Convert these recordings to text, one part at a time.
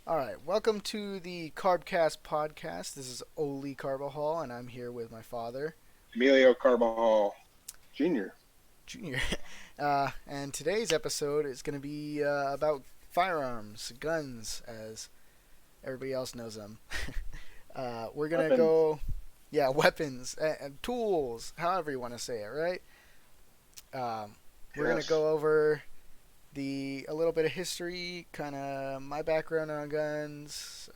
All right, welcome to the Carbcast podcast. This is Oli Carbajal, and I'm here with my father, Emilio Carbajal Jr. Junior. And today's episode is going to be about firearms, guns, as everybody else knows them. We're going to Weapons. go, yeah, weapons and tools, however you want to say it, right? Um, we're going to Yes. go over a little bit of history, kind of my background on guns,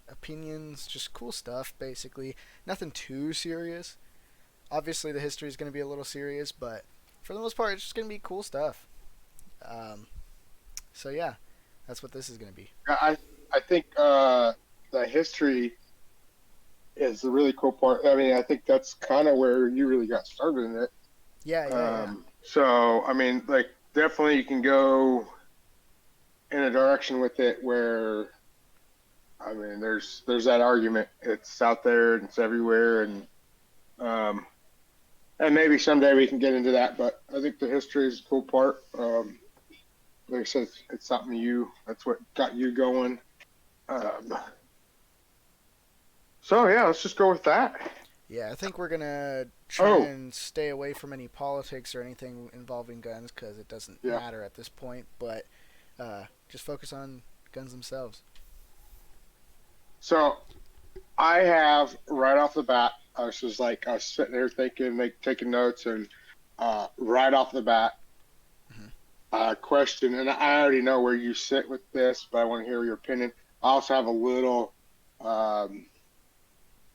opinions, just cool stuff, basically. Nothing too serious. Obviously, the history is going to be a little serious, but for the most part, it's just going to be cool stuff. Um, so yeah, that's what this is going to be. I think the history is the really cool part. I mean, I think that's kind of where you really got started in it. Yeah, yeah, yeah, So I mean, like definitely you can go in a direction with it where I mean, there's that argument. It's out there and it's everywhere, um, and maybe someday we can get into that. But I think the history is a cool part. Like I said, it's something that's what got you going. Um, so yeah, let's just go with that. yeah. I think we're gonna try Oh, and stay away from any politics or anything involving guns because it doesn't yeah. matter at this point. But just focus on guns themselves. So I have right off the bat, I was sitting there thinking, taking notes, and right off the bat, Hmm. question, and I already know where you sit with this, but I want to hear your opinion. I also have a little um,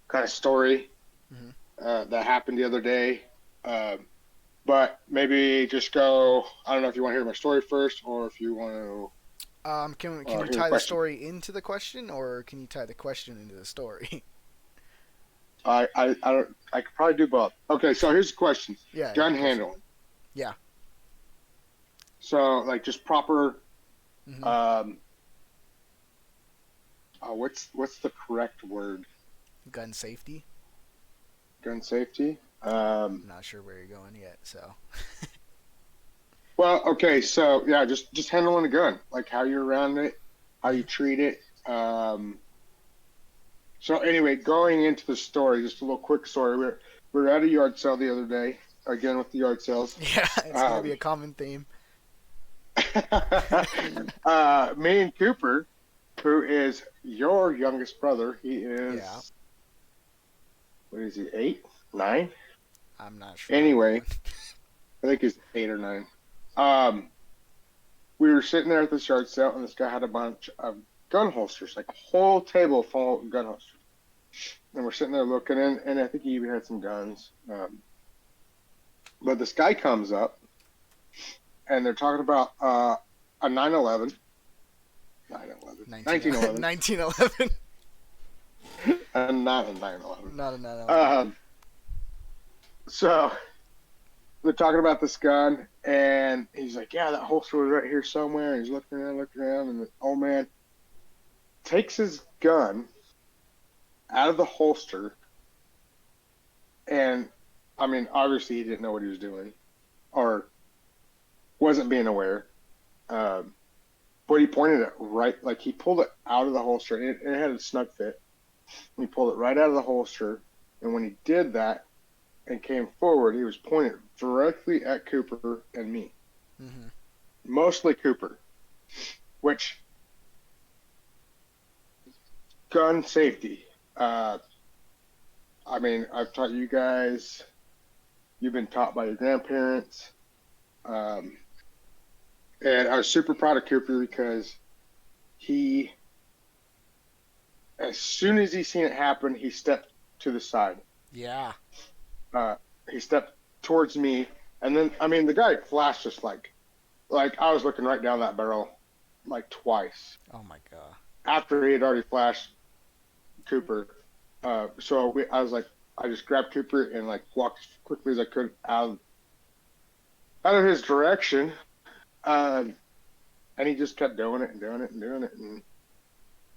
kind of story Hmm. that happened the other day. Um, but maybe just go. I don't know if you want to hear my story first, or if you want to Can you hear the tie the question. story into the question, or can you tie the question into the story? I don't. I could probably do both. Okay, so here's the question: Yeah, yeah, gun go for it. handling. Yeah. So like just proper. Hmm. Um, what's the correct word? Gun safety. Gun safety. I'm not sure where you're going yet, so. Well, okay, so yeah, just handling a gun, like how you're around it, how you Hmm. treat it. So anyway, going into the story, just a little quick story. We were at a yard sale the other day, again with the yard sales. Yeah, it's gonna be Um, a common theme. Me and Cooper, who is your youngest brother, he Yeah, is, what is he, 8, 9? I'm not sure on that Anyway, one. I think he's 8 or 9. Um, we were sitting there at this yard sale, and this guy had a bunch of gun holsters, like a whole table full of gun holsters. And we're sitting there looking, and I think he even had some guns. But this guy comes up, and they're talking about a 911, 911, 19, 1911, 1911. and not a 911. Not a 911. Um, so they're talking about this gun, and he's like, "Yeah, that holster was right here somewhere." And he's looking around, and the old man takes his gun out of the holster, and I mean, obviously he didn't know what he was doing, or wasn't being aware. Um, but he pointed it right, like he pulled it out of the holster, and it had a snug fit. He pulled it right out of the holster, and when he did that and came forward, he was pointing directly at Cooper and me, Hmm. mostly Cooper. Which gun safety? Uh, I mean, I've taught you guys. You've been taught by your grandparents, um, and I was super proud of Cooper because he, as soon as he seen it happen, he stepped to the side. Yeah. Uh, he stepped towards me, and then I mean the guy flashed just like I was looking right down that barrel like twice Oh my god. after he had already flashed Cooper. I was like, I just grabbed Cooper and like walked as quickly as I could out of his direction, um, and he just kept doing it and doing it and doing it, and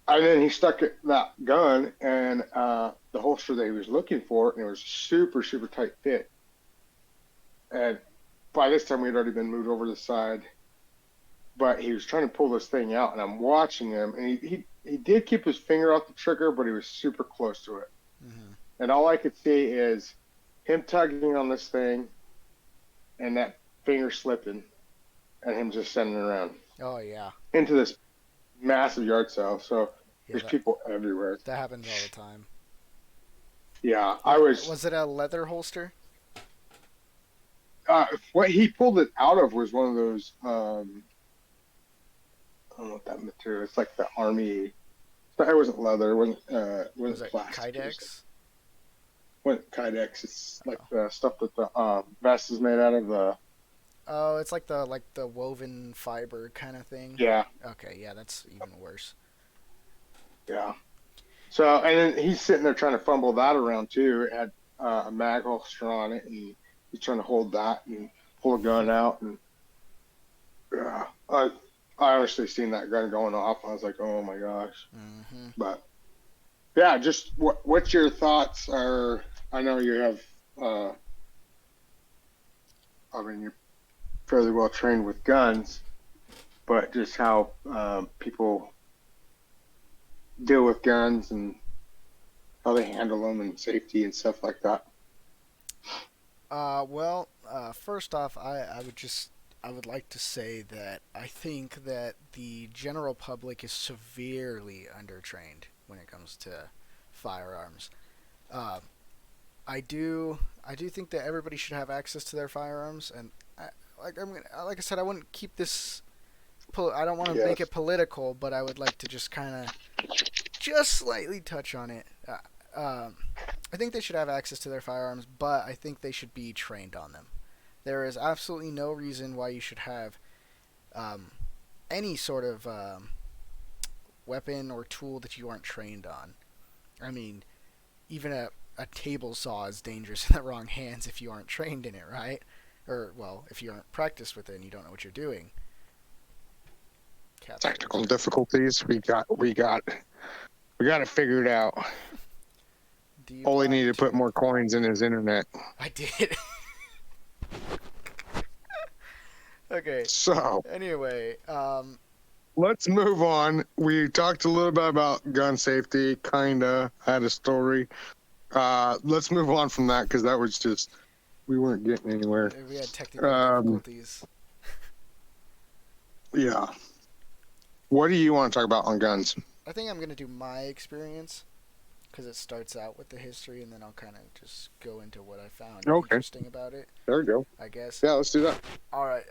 then he stuck that gun and the holster that he was looking for, and it was super super tight fit. And by this time, we had already been moved over to the side, but he was trying to pull this thing out, and I'm watching him, and he did keep his finger off the trigger, but he was super close to it. Mm-hmm. And all I could see is him tugging on this thing and that finger slipping and him just sending it around Oh yeah, into this massive yard sale. So yeah. there's That people everywhere. that happens all the time. Yeah, I was. Was it a leather holster? What he pulled it out of was one of those. I don't know what that material. It's like the army. It wasn't leather. It wasn't. It Was wasn't it plastic. It Kydex? wasn't Kydex. It's like Oh. the stuff that the vest is made out of. The Oh, it's like the woven fiber kind of thing. yeah, Okay, yeah, that's even worse. yeah. So and then he's sitting there trying to fumble that around too. It had a mag holster on it, and he's trying to hold that and pull a gun out. And I honestly seen that gun going off. I was like, oh my gosh. Mm-hmm. But yeah, just what's your thoughts? Are I know you have. Uh, I mean, you're fairly well trained with guns, but just how people deal with guns and how they handle them and safety and stuff like that. First off, I would like to say that I think that the general public is severely undertrained when it comes to firearms. Uh, I do think that everybody should have access to their firearms, and like I said, I wouldn't keep this. I don't want to make Yes. it political, but I would like to just kind of just slightly touch on it. I think they should have access to their firearms, but I think they should be trained on them. There is absolutely no reason why you should have um, any sort of weapon or tool that you aren't trained on. I mean, even a table saw is dangerous in the wrong hands if you aren't trained in it, right? Or, well, if you aren't practiced with it and you don't know what you're doing. Cat's Technical always- difficulties. We got it figured out. Do you All he want needed to put more coins in his internet. I did. Okay. So Anyway, let's move on. We talked a little bit about gun safety, kinda had a story. Let's move on from that because that was just we weren't getting anywhere. we had technical Um, difficulties. Yeah. What do you want to talk about on guns? I think I'm gonna do my experience because it starts out with the history, and then I'll kind of just go into what I found Okay. interesting about it. There we go. I guess. Yeah, let's do that. All right.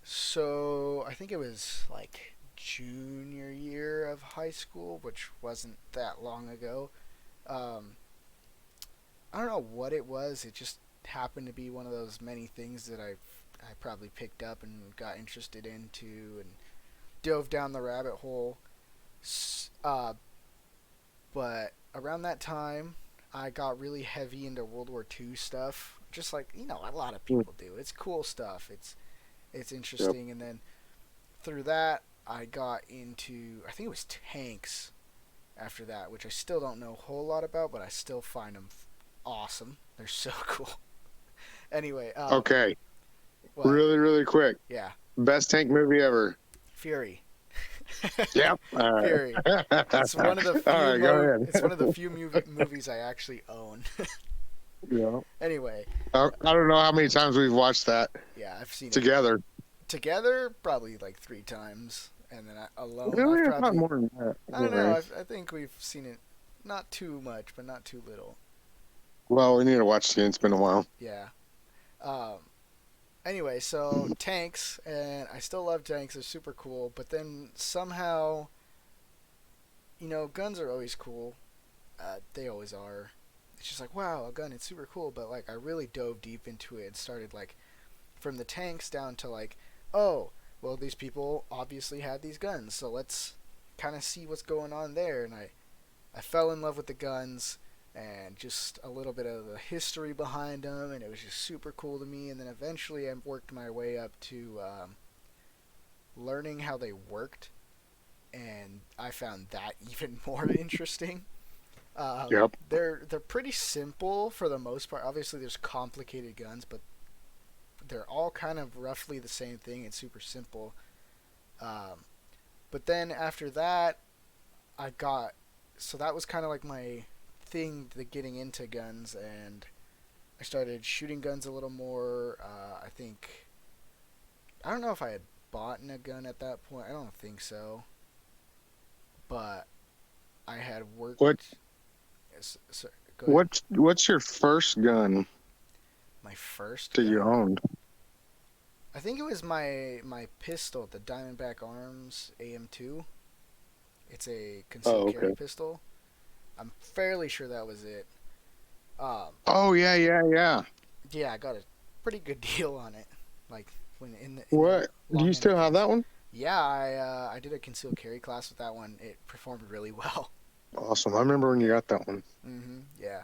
So I think it was like junior year of high school, which wasn't that long ago. Um, I don't know what it was. It just happened to be one of those many things that I probably picked up and got interested into and dove down the rabbit hole. But around that time, I got really heavy into World War II stuff. Just like a lot of people do. It's cool stuff. It's interesting. And then through that, I got into I think it was tanks. After that, which I still don't know a whole lot about, but I still find them awesome. They're so cool. Anyway, Okay. what? Really, really quick. Yeah, Best tank movie ever. Fury. Yep. All right. Fury. It's one of the few. All right, go ahead. It's one of the few movies I actually own. Yeah. Anyway, I don't know how many times we've watched that yeah, I've seen it together. together probably like 3 times, and then alone Really, I've I thought probably more than that. I don't know. Anyway. I think we've seen it not too much, but not too little. Well, we need to watch it. It's been a while. Yeah. Um, anyway, so tanks, and I still love tanks. They're super cool. But then somehow, guns are always cool. They always are. It's just like, wow, a gun, it's super cool. But like, I really dove deep into it and started like from the tanks down to like, oh, well, these people obviously had these guns, so let's kind of see what's going on there. And I fell in love with the guns and just a little bit of the history behind them, and it was just super cool to me. And then eventually I worked my way up to learning how they worked, and I found that even more interesting. Yep. They're pretty simple for the most part. Obviously, there's complicated guns, but they're all kind of roughly the same thing. It's super simple. Um, but then after that, I got so that was kind of like my thing, the getting into guns, and I started shooting guns a little more. I think I don't know if I had bought a gun at that point. I don't think so, but I had What worked. So, go ahead. what's your first gun My first that you gun. owned? I think it was my pistol, the Diamondback Arms AM2. It's a concealed Oh, carry okay. pistol. I'm fairly sure that was it. Um, Oh, yeah, yeah, yeah. yeah, I got a pretty good deal on it. Like when in the What? Do you long end of still have things. that one? Yeah, I did a concealed carry class with that one. It performed really well. Awesome. I remember when you got that one. Yeah,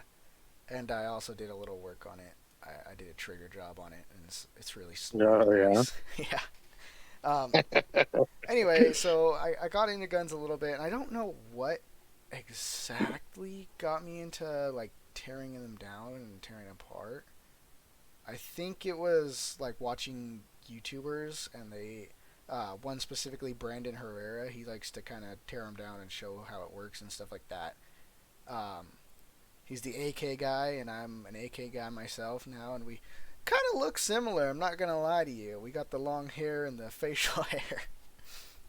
and I also did a little work on it. I did a trigger job on it, and it's really Oh, yeah. nice. Yeah. Um, anyway, so I got into guns a little bit, and I don't know what exactly got me into like tearing them down and tearing them apart. I think it was like watching YouTubers, and one specifically, Brandon Herrera. He likes to kind of tear them down and show how it works and stuff like that. Um, he's the AK guy, and I'm an AK guy myself now, and we kind of look similar. I'm not gonna lie to you. We got the long hair and the facial hair.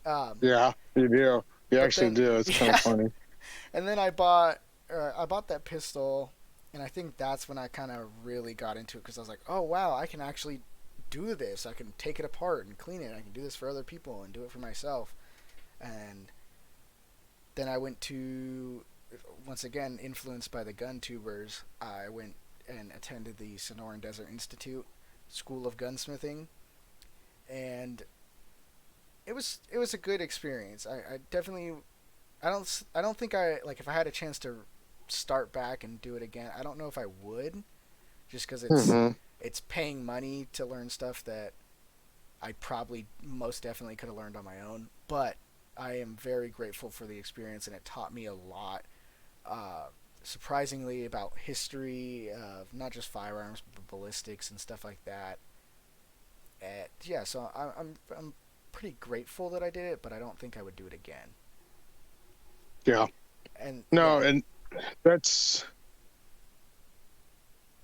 Um, Yeah, you do. You but actually then, do. It's kind of yeah, funny. and then I bought that pistol, and I think that's when I kind of really got into it because I was like, oh wow, I can actually do this. I can take it apart and clean it. I can do this for other people and do it for myself. And then I went to, once again, influenced by the gun tubers, I went and attended the Sonoran Desert Institute School of Gunsmithing, and it was a good experience. I definitely I don't think I like if I had a chance to start back and do it again. I don't know if I would, just because Hmm. it's paying money to learn stuff that I probably most definitely could have learned on my own. But I am very grateful for the experience, and it taught me a lot. Uh, Surprisingly, about history of not just firearms but ballistics and stuff like that. Yeah, so I'm pretty grateful that I did it, but I don't think I would do it again. Yeah. And No, yeah, and that's,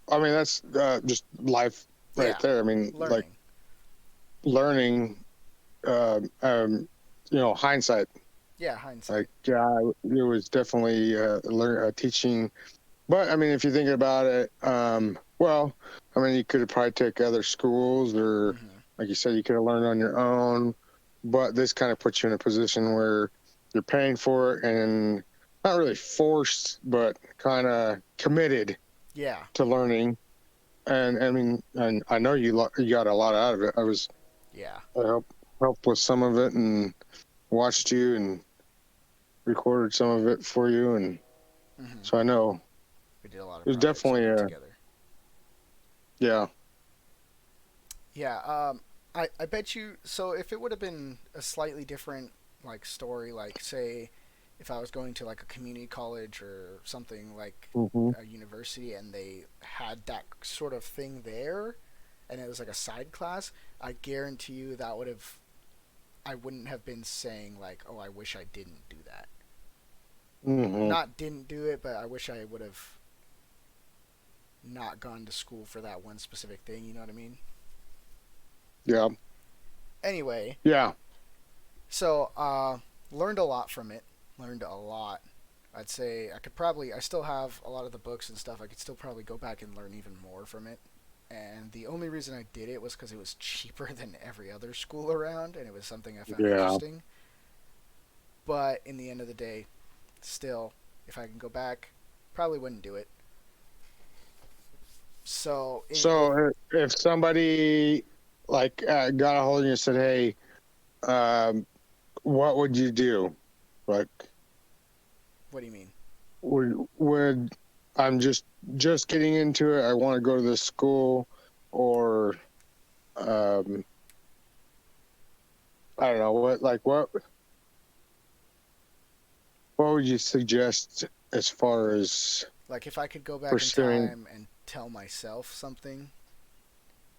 I mean, that's just life right yeah, there. I mean, like learning. learning, um, um, hindsight. Yeah, Like, hindsight. yeah, it was definitely teaching. But I mean, if you think about it, well, I mean, you could have probably take other schools, or Hmm. like you said, you could have learned on your own. But this kind of puts you in a position where you're paying for it and not really forced, but kind of committed Yeah, to learning. And I mean, and I know you got a lot out of it. yeah. I helped with some of it and watched you and recorded some of it for you, and Hmm. so I know We did a lot it of was projects definitely on it a, together. yeah. Yeah. I bet you. So if it would have been a slightly different like story, like say, if I was going to like a community college or something like Hmm. a university, and they had that sort of thing there, and it was like a side class, I guarantee you that would have. I wouldn't have been saying like, oh, I wish I didn't do that. Hmm. Not didn't do it, but I wish I would have not gone to school for that one specific thing. You know what I mean? Yeah. Anyway, Yeah. so learned a lot from it. Learned a lot. I'd say I could probably. I still have a lot of the books and stuff. I could still probably go back and learn even more from it. And the only reason I did it was because it was cheaper than every other school around, and it was something I found Yeah. interesting. But in the end of the day, still, if I can go back, probably wouldn't do it. So the So if somebody like got a hold of you and said, "Hey, um, what would you do?" Like, what do you mean? would I'm just getting into it. I want to go to this school, or um, I don't know what would you suggest as far as Like if I could go back in pursuing? time and tell myself something,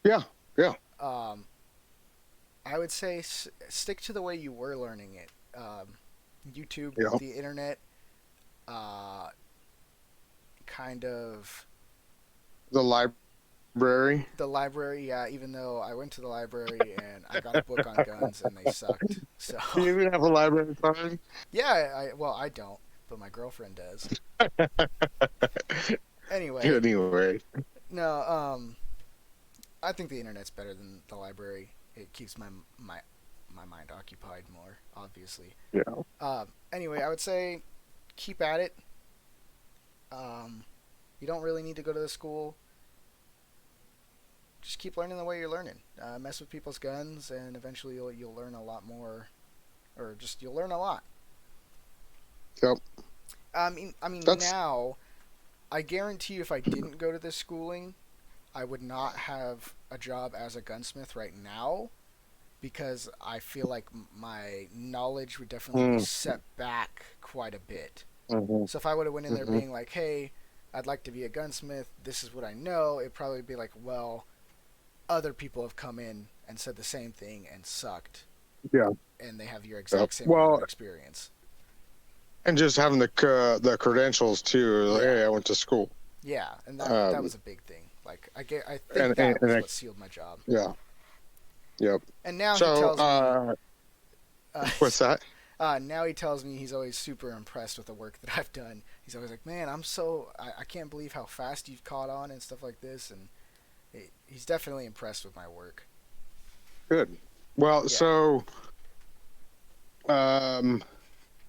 Yeah. Yeah. um, I would say stick to the way you were learning it. YouTube, Yeah. the internet, uh, kind of The library. the library. Yeah, even though I went to the library and I got a book on guns and they sucked. So Do you even have a library card? yeah, well I don't, but my girlfriend does. Anyway, Anyway. no, I think the internet's better than the library. It keeps my mind occupied more, obviously. Yeah. Anyway, I would say keep at it. Um, you don't really need to go to the school. Just keep learning the way you're learning. Mess with people's guns, and eventually you'll learn a lot more, or just you'll learn a lot. Yep. I mean That's now I guarantee you, if I didn't go to this schooling, I would not have a job as a gunsmith right now because I feel like my knowledge would definitely be mm, set back quite a bit. hmm So if I would have went in there hmm being like, "Hey, I'd like to be a gunsmith. This is what I know," it'd probably be like, "Well, other people have come in and said the same thing and sucked, yeah. and they have your Yep. exact same amount of Well, experience." and just having the credentials too. Like, Yeah, hey, I went to school. yeah, and that Um, was a big thing. Like I think and and, that and was I, what sealed my job. yeah. Yep. And now he So, tells me, uh, what's that? now he tells me he's always super impressed with the work that I've done. He's always like, "Man, I can't believe how fast you've caught on and stuff like this." And he's definitely impressed with my work. Good. Well, Yeah. so,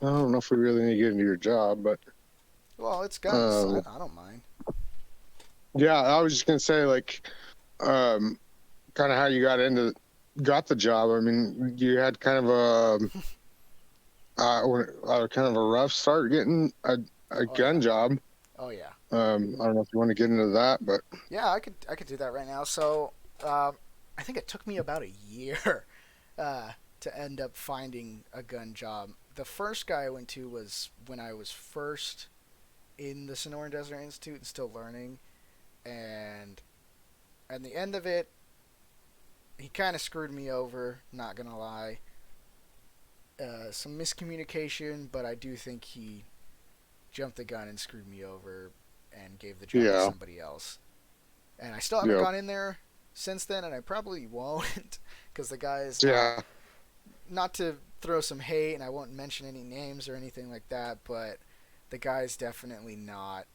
I don't know if we really need to get into your job, but Well, it's guns. um, I don't mind. yeah, I was just gonna say like, um, kind of how you got the job. I mean, you had kind of kind of a rough start getting a Oh yeah. gun job. Oh yeah. I don't know if you want to get into that, but Yeah, I could do that right now. So, uh, I think it took me about a year uh, to end up finding a gun job. The first guy I went to was when I was first in the Sonoran Desert Institute and still learning, and at the end of it, he kind of screwed me over. Not gonna lie, some miscommunication, but I do think he jumped the gun and screwed me over and gave the job to yeah, somebody else. And I still haven't yeah, gone in there since then, and I probably won't because the guy is yeah. not to throw some hate, and I won't mention any names or anything like that, but the guy's definitely not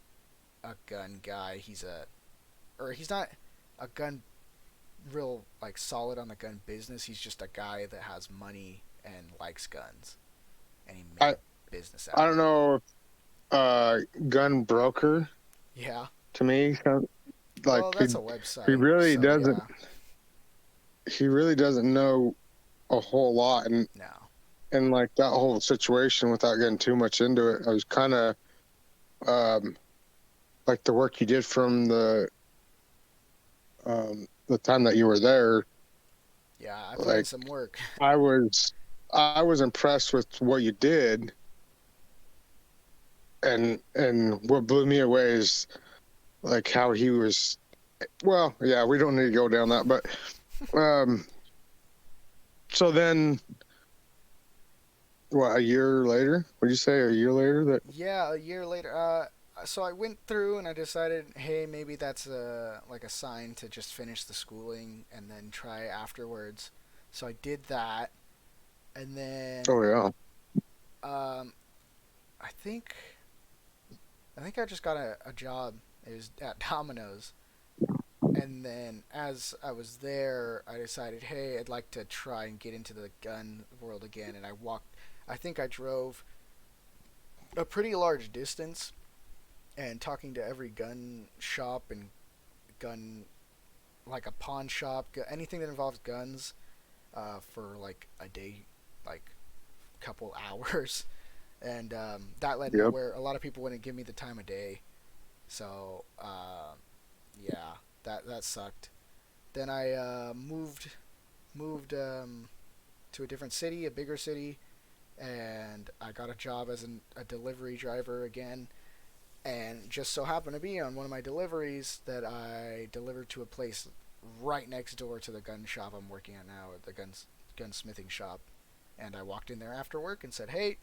a gun guy. He's not a gun real like solid on the gun business. He's just a guy that has money and likes guns, and he made I a business I out of don't it. know if gun broker Yeah. to me Well, like that's a he website, really so doesn't yeah. he really doesn't know a whole lot, No. and like that whole situation, without getting too much into it, I was kind of um like the work you did from the time that you were there. Yeah, I put in Like some work. I was I was impressed with what you did, and what blew me away is like how he was. Well, yeah, we don't need to go down that, but um so then what, a year later, would you say a year later that Yeah, a year later. So I went through and I decided, hey, maybe that's like a sign to just finish the schooling and then try afterwards. So I did that, and then oh yeah, um, I think I just got a job. It was at Domino's, and then as I was there, I decided, hey, I'd like to try and get into the gun world again. And I walked. I think I drove a pretty large distance and talking to every gun shop and gun like a pawn shop, anything that involves guns, for like a day, like couple hours, and that led yep, nowhere. A lot of people wouldn't give me the time of day, so yeah, that sucked. Then I moved to a different city, a bigger city, and I got a job as a delivery driver again. And just so happened to be on one of my deliveries that I delivered to a place right next door to the gun shop I'm working at now, at the gunsmithing shop. And I walked in there after work and said, "Hey,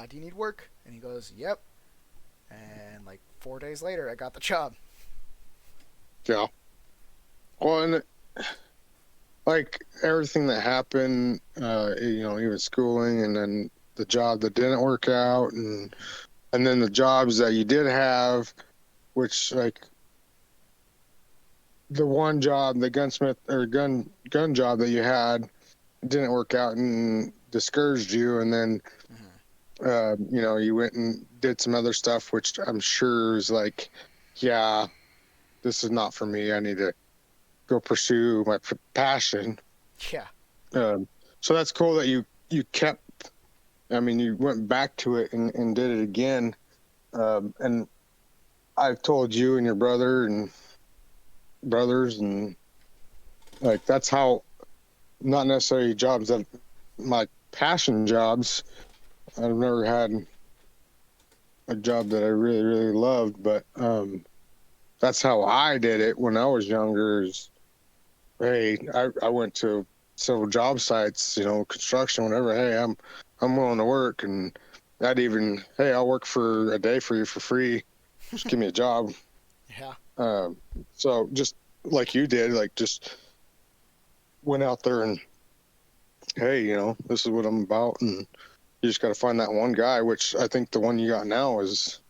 do you need work?" And he goes, "Yep." And like 4 days later, I got the job. Yeah. Well, and like everything that happened, even schooling, and then the job that didn't work out, and then the jobs that you did have, which like the one job, the gunsmith or gun job that you had didn't work out and discouraged you, and then Mm-hmm. you went and did some other stuff, which I'm sure is like, yeah, this is not for me. I need to go pursue my passion. Yeah. Um, so that's cool that you kept. I mean, you went back to it and did it again. And I've told you and your brother and brothers, and like that's how, not necessarily jobs that my passion jobs. I've never had a job that I really really loved, but that's how I did it when I was younger. Is hey, I went to several job sites, construction, whatever. Hey, I'm willing to work, and I'd even, hey, I'll work for a day for you for free. Just give me a job. Yeah. Um, so just like you did, like just went out there and hey, this is what I'm about, and you just got to find that one guy. Which I think the one you got now is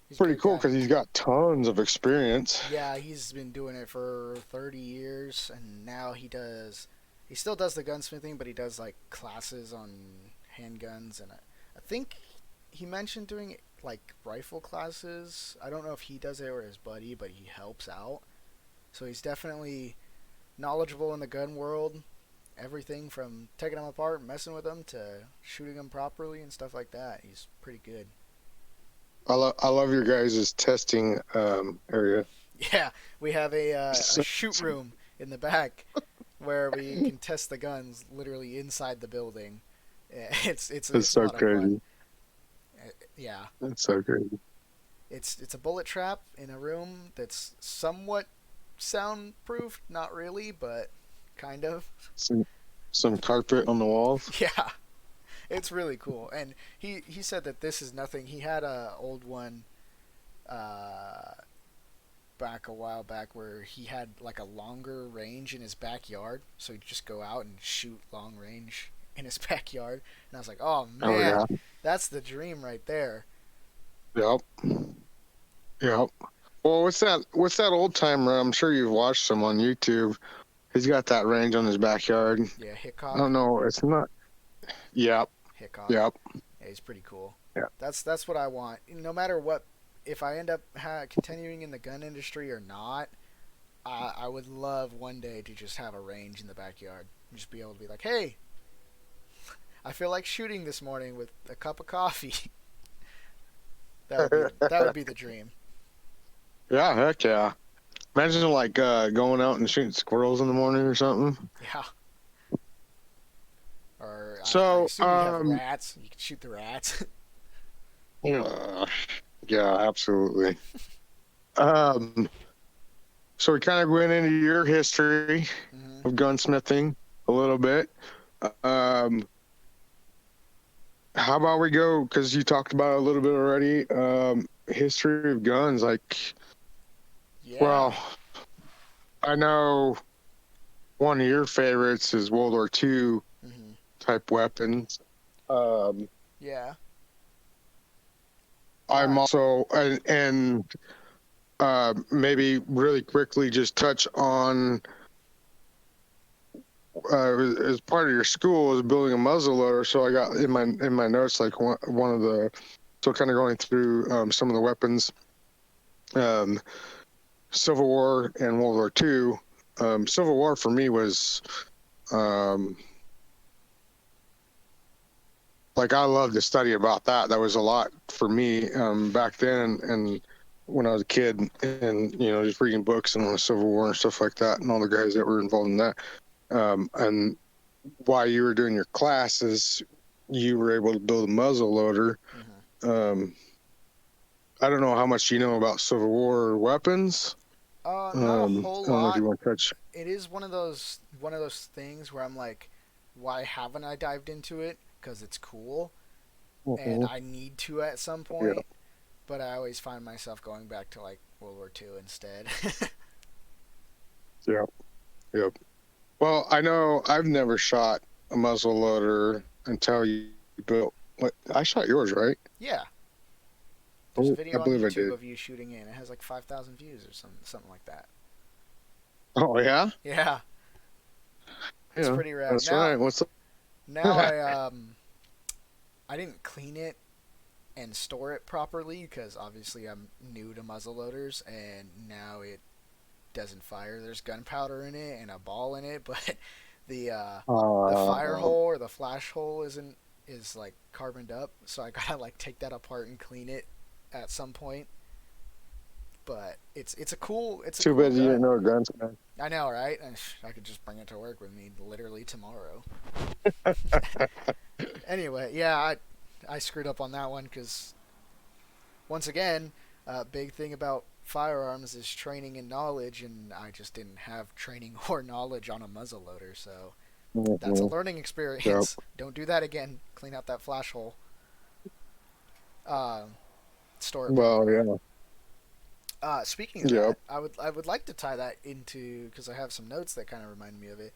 He's a pretty good cool guy. because he's got tons of experience. Yeah, he's been doing it for 30 years, and now he does. He still does the gunsmithing, but he does like classes on handguns, and I think he mentioned doing like rifle classes. I don't know if he does it or his buddy, but he helps out. So he's definitely knowledgeable in the gun world. Everything from taking them apart, messing with them, to shooting them properly and stuff like that. He's pretty good. I love your guys' testing area. Yeah, we have a So, shoot room in the back where we can test the guns literally inside the building. it's It's a so lot of fun. crazy. Yeah, It's so crazy. it's a bullet trap in a room that's somewhat soundproof. Not really, but kind of. Some some carpet on the walls. Yeah, it's really cool. And he said that this is nothing. He had a old one uh, back a while back where he had like a longer range in his backyard, so he'd just go out and shoot long range in his backyard. And I was like, oh Oh yeah. man, that's the dream right there. Yep. Yep. Well, what's that old timer? I'm sure you've watched him on YouTube. He's got that range on his backyard. Yeah, I Hickok. don't know. It's not. Yep. Hickok. Yep. Yeah, he's pretty cool. Yeah. That's what I want. No matter what, if I end up continuing in the gun industry or not, I would love one day to just have a range in the backyard and just be able to be like, hey, I feel like shooting this morning with a cup of coffee. That would be the dream. Yeah. Heck yeah. Imagine like going out and shooting squirrels in the morning or something. Yeah. Or I So assume you'd have rats. You could shoot the rats. uh, yeah, absolutely. Um, so we kind of went into your history hmm of gunsmithing a little bit. Um, how about we go, because you talked about it a little bit already, history of guns. Like, Yeah. well, I know one of your favorites is World War II hmm type weapons. Um, Yeah. I'm Uh, also, and maybe really quickly just touch on as part of your school is building a muzzle loader. So I got in my notes like one of the, so kind of going through some of the weapons, um, Civil War and World War II. Civil War for me was um, like I love to study about that. That was a lot for me back then, and when I was a kid, and just reading books and on the Civil War and stuff like that, and all the guys that were involved in that. And while you were doing your classes, you were able to build a muzzle loader. hmm Um, I don't know how much you know about Civil War weapons. Not a whole I don't know if lot. you want to touch. It is one of those things where I'm like, why haven't I dived into it? Because it's cool, and Hmm. I need to at some Yeah. point. But I always find myself going back to like World War II instead. Yeah. Yep. Well, I know I've never shot a muzzle loader until you built. What I shot yours, right? Yeah, there's a Oh, I video on believe I YouTube did. of you shooting it, and it has like 5,000 views or something like that. Oh yeah. Yeah, it's Yeah. pretty rad. That's Now, right. What's now up? I didn't clean it and store it properly because obviously I'm new to muzzle loaders, and now it doesn't fire. There's gunpowder in it and a ball in it, but the uh, the fire um, hole or the flash hole is like carboned up, so I gotta like take that apart and clean it at some point. But it's a Too cool bad you gun. didn't know a gun's gun. I know, right? I could just bring it to work with me literally tomorrow. Anyway, yeah, I screwed up on that one because once again, big thing about firearms is training and knowledge, and I just didn't have training or knowledge on a muzzle loader, so that's a Hmm. learning Yep. experience. Don't do that again. Clean out that flash hole. Uh, Store it Well, properly. yeah. Speaking of Yep. that, I would like to tie that into because I have some notes that kind of remind me of it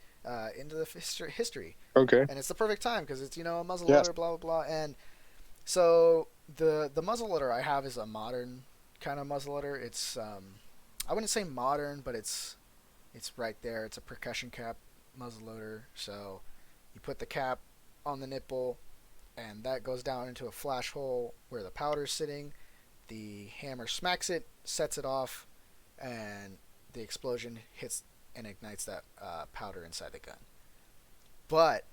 into the history, Okay. and it's the perfect time because it's a Yes. muzzleloader, blah blah blah, and so the muzzleloader I have is a modern kind of muzzleloader. It's I wouldn't say modern, but it's right there. It's a percussion cap muzzleloader, so you put the cap on the nipple, and that goes down into a flash hole where the powder's sitting. The hammer smacks it, sets it off, and the explosion hits and ignites that powder inside the gun. But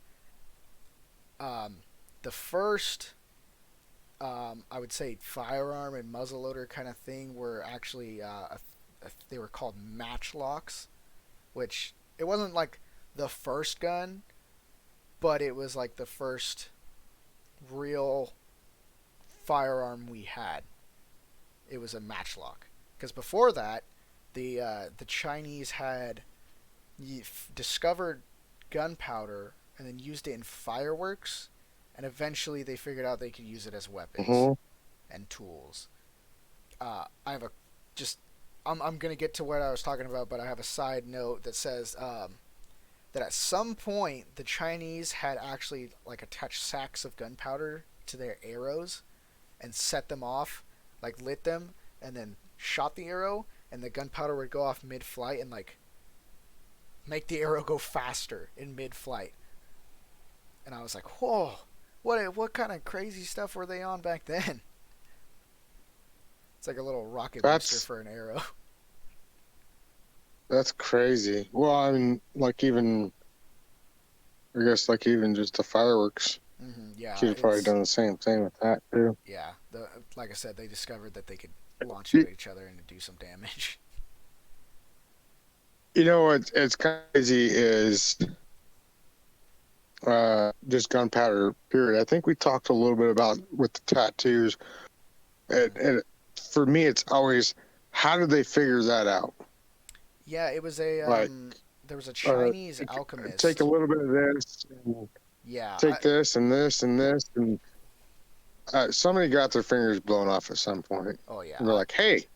um, the first, I would say, firearm and muzzleloader kind of thing were actually they were called matchlocks, which it wasn't like the first gun, but it was like the first real firearm we had. It was a matchlock because before that, the Chinese had discovered gunpowder and then used it in fireworks, and eventually they figured out they could use it as weapons Hmm. and tools. I have a just I'm gonna get to what I was talking about, but I have a side note that says that at some point the Chinese had actually like attached sacks of gunpowder to their arrows and set them off, like lit them, and then shot the arrow, and the gunpowder would go off mid-flight and like make the arrow go faster in mid-flight. And I was like, whoa, what kind of crazy stuff were they on back then? It's like a little rocket booster That's for an arrow. that's crazy. Well, I mean, like even I guess like even just the fireworks, Yeah, you'd have probably it's done the same thing with that too. yeah. The like I said, they discovered that they could launch it You, at each other and do some damage. you know what? It's crazy is just gunpowder. Period. I think we talked a little bit about with the tattoos, and for me, it's always how did they figure that out? Yeah, it was a Like, there was a uh, Chinese take a alchemist. little bit of this, and Yeah, take this and this and this, and somebody got their fingers blown off at some point. oh yeah, And they're like, "Hey,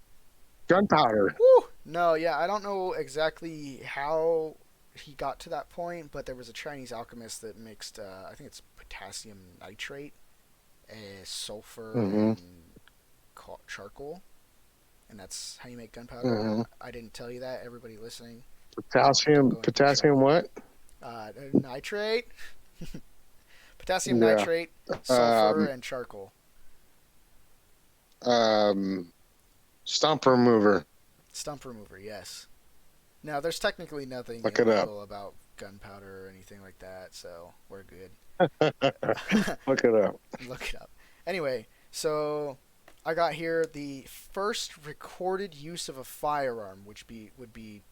gunpowder." woo! No, yeah, I don't know exactly how he got to that point, but there was a Chinese alchemist that mixed, I think it's potassium nitrate, sulfur, Hmm. and charcoal, and that's how you make gunpowder. Hmm. I didn't tell you that. Everybody listening, don't Potassium, go and do potassium, trouble. what? Nitrate, potassium Yeah. nitrate, sulfur, Um, and charcoal. um, stump remover. Stump remover, yes. Now, there's technically nothing Look it up. illegal about gunpowder or anything like that, so we're good. Look it up. Look it up. Anyway, so I got here the first recorded use of a firearm, which would be